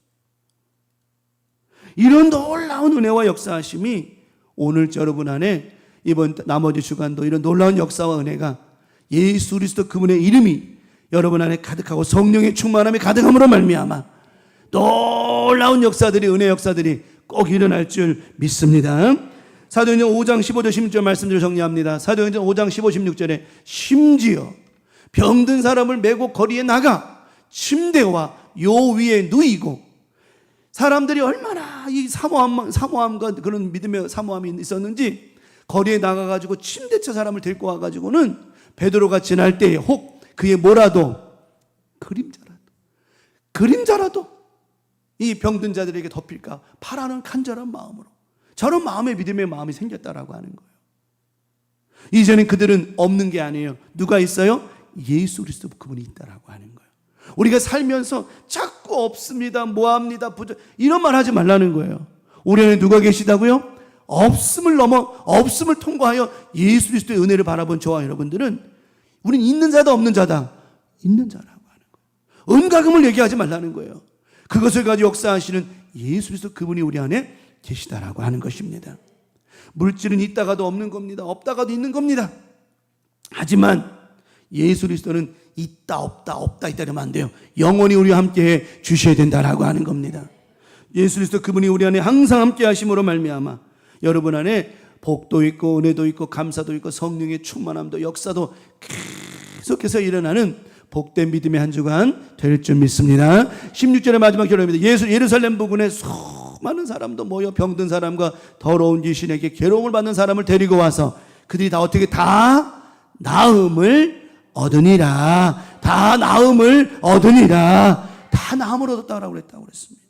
이런 놀라운 은혜와 역사하심이 오늘 여러분 안에 이번 나머지 주간도 이런 놀라운 역사와 은혜가 예수 그리스도 그분의 이름이 여러분 안에 가득하고 성령의 충만함이 가득함으로 말미암아 놀라운 역사들이, 은혜 역사들이 꼭 일어날 줄 믿습니다. 사도행전 5장 15절 16절 말씀들을 정리합니다. 사도행전 5장 15, 16절에 심지어 병든 사람을 메고 거리에 나가 침대와 요 위에 누이고, 사람들이 얼마나 이 사모함과 그런 믿음의 사모함이 있었는지 거리에 나가가지고 침대째 사람을 데리고 와가지고는 베드로가 지날 때에 혹 그의 뭐라도 그림자라도 이 병든 자들에게 덮일까 바라는 간절한 마음으로, 저런 마음의 믿음의 마음이 생겼다라고 하는 거예요. 이제는 그들은 없는 게 아니에요. 누가 있어요? 예수 그리스도 그분이 있다라고 하는 거예요. 우리가 살면서 자꾸 없습니다, 뭐합니다, 부족, 이런 말 하지 말라는 거예요. 우리 안에 누가 계시다고요? 없음을 통과하여 예수 그리스도의 은혜를 바라본 저와 여러분들은 우린 있는 자다 없는 자다? 있는 자라고 하는 거예요. 은가금을 얘기하지 말라는 거예요. 그것을 가지고 역사하시는 예수 그리스도 그분이 우리 안에 계시다라고 하는 것입니다. 물질은 있다가도 없는 겁니다. 없다가도 있는 겁니다. 하지만 예수 그리스도는 있다 없다 이러면 안 돼요. 영원히 우리와 함께 주셔야 된다라고 하는 겁니다. 예수 그리스도 그분이 우리 안에 항상 함께 하심으로 말미암아 여러분 안에 복도 있고 은혜도 있고 감사도 있고 성령의 충만함도 역사도 계속해서 일어나는 복된 믿음의 한 주간 될 줄 믿습니다. 16절의 마지막 결론입니다. 예루살렘 부근에 수많은 사람도 모여 병든 사람과 더러운 귀신에게 괴로움을 받는 사람을 데리고 와서 그들이 다 어떻게 다 나음을 얻으니라. 다 나음을 얻었다라고 그랬습니다.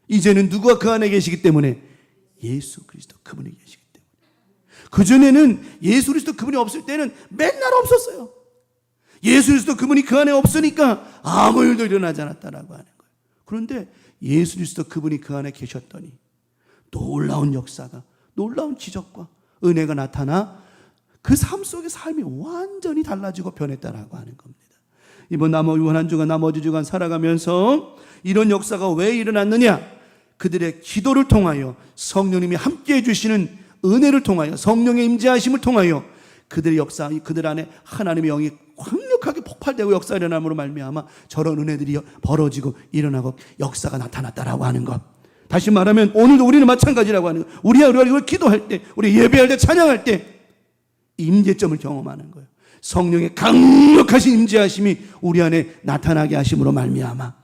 이제는 누가 그 안에 계시기 때문에? 예수 그리스도 그분이 계시기 때문에. 그전에는 예수 그리스도 그분이 없을 때는 맨날 없었어요. 예수 그리스도 그분이 그 안에 없으니까 아무 일도 일어나지 않았다라고 하는 거예요. 그런데 예수 그리스도 그분이 그 안에 계셨더니 놀라운 역사가, 놀라운 기적과 은혜가 나타나 그 삶 속의 삶이 완전히 달라지고 변했다라고 하는 겁니다. 이번 한 주간 나머지 주간 살아가면서 이런 역사가 왜 일어났느냐? 그들의 기도를 통하여 성령님이 함께해 주시는 은혜를 통하여 성령의 임재하심을 통하여 그들의 역사, 그들 안에 하나님의 영이 강력하게 폭발되고 역사가 일어남으로 말미암아 저런 은혜들이 벌어지고 일어나고 역사가 나타났다라고 하는 것. 다시 말하면 오늘도 우리는 마찬가지라고 하는 것. 우리가 기도할 때, 우리 예배할 때, 찬양할 때 임재점을 경험하는 거예요. 성령의 강력하신 임재하심이 우리 안에 나타나게 하심으로 말미암아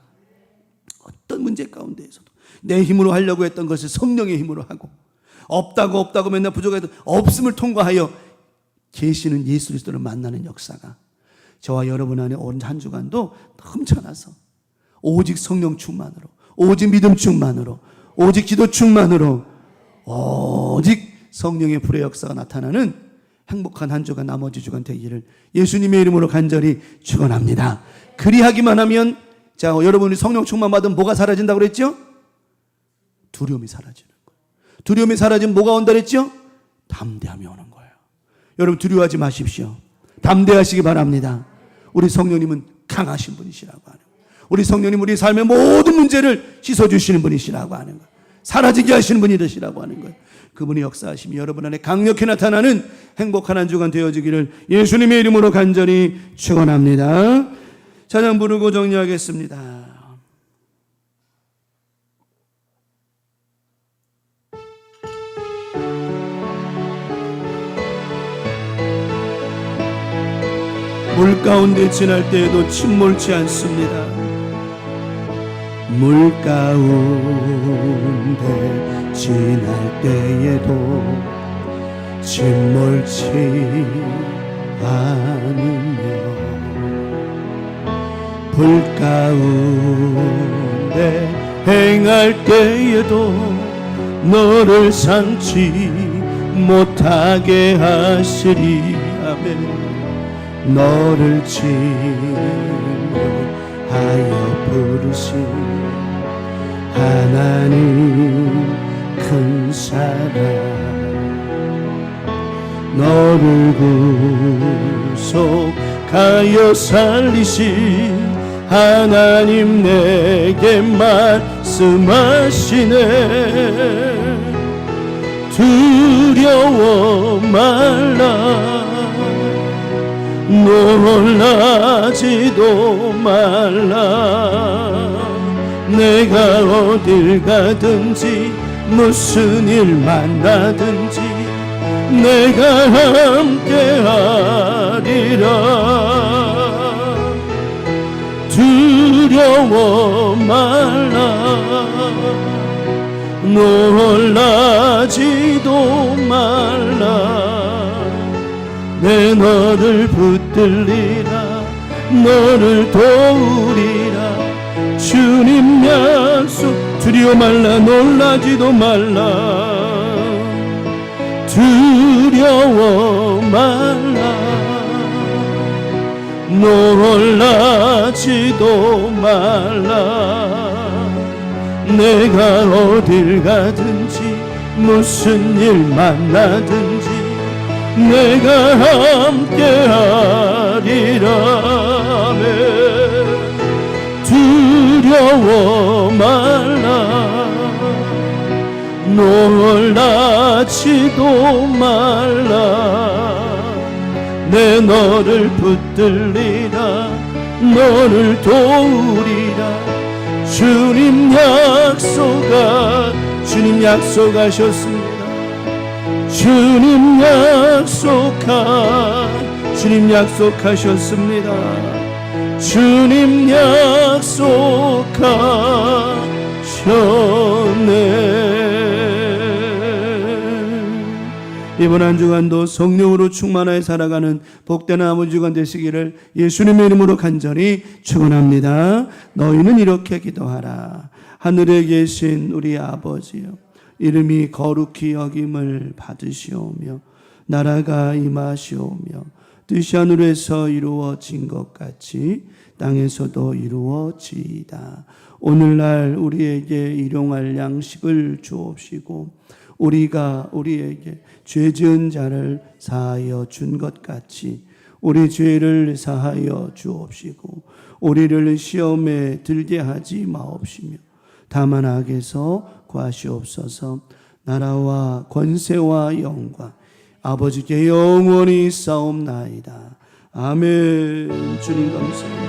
어떤 문제 가운데에서도 내 힘으로 하려고 했던 것을 성령의 힘으로 하고, 없다고 맨날 부족해도 없음을 통과하여 계시는 예수 그리스도를 만나는 역사가 저와 여러분 안에 온 한 주간도 넘쳐나서 오직 성령 충만으로, 오직 믿음 충만으로, 오직 기도 충만으로, 오직 성령의 불의 역사가 나타나는 행복한 한 주간 나머지 주간 되기를 예수님의 이름으로 간절히 축원합니다. 그리하기만 하면, 자, 여러분이 성령 충만 받으면 뭐가 사라진다고 그랬죠? 두려움이 사라지는 거예요. 두려움이 사라지면 뭐가 온다 그랬죠? 담대함이 오는 거예요. 여러분 두려워하지 마십시오. 담대하시기 바랍니다. 우리 성령님은 강하신 분이시라고 하는 거예요. 우리 성령님 우리 삶의 모든 문제를 씻어주시는 분이시라고 하는 거예요. 사라지게 하시는 분이 되시라고 하는 거예요. 그분의 역사하심이 여러분 안에 강력히 나타나는 행복한 한 주간 되어지기를 예수님의 이름으로 간절히 축원합니다. 찬양 부르고 정리하겠습니다. 물 가운데 지날 때에도 침몰치 않습니다. 물 가운데 지날 때에도 침몰치 않으며 불 가운데 행할 때에도 너를 삼지 못하게 하시리. 아멘. 너를 칭찬하여 부르신 하나님 큰 사랑 너를 구속하여 살리신 하나님 내게 말씀하시네 두려워 말라 놀라지도 말라 내가 어딜 가든지 무슨 일 만나든지 내가 함께하리라 두려워 말라 놀라지도 말라 내 너를 붙들리라 너를 도우리라 주님 약속 두려워 말라 놀라지도 말라 두려워 말라 놀라지도 말라 내가 어딜 가든지 무슨 일 만나든지 내가 함께하리라 두려워 말라 놀라지도 말라 내 너를 붙들리라 너를 도우리라 주님 약속하셨습니다 주님 약속하셨습니다 주님 약속하셨네 이번 한 주간도 성령으로 충만하여 살아가는 복된 아버지 주간 되시기를 예수님의 이름으로 간절히 축원합니다. 너희는 이렇게 기도하라. 하늘에 계신 우리 아버지여 이름이 거룩히 여김을 받으시오며 나라가 임하시오며 뜻이 하늘에서 이루어진 것 같이 땅에서도 이루어지이다. 오늘날 우리에게 일용할 양식을 주옵시고 우리가 우리에게 죄 지은 자를 사하여 준 것 같이 우리 죄를 사하여 주옵시고 우리를 시험에 들게 하지 마옵시며 다만 악에서 구하시옵소서. 나라와 권세와 영광 아버지께 영원히 싸움나이다. 아멘. 주님 감사합니다.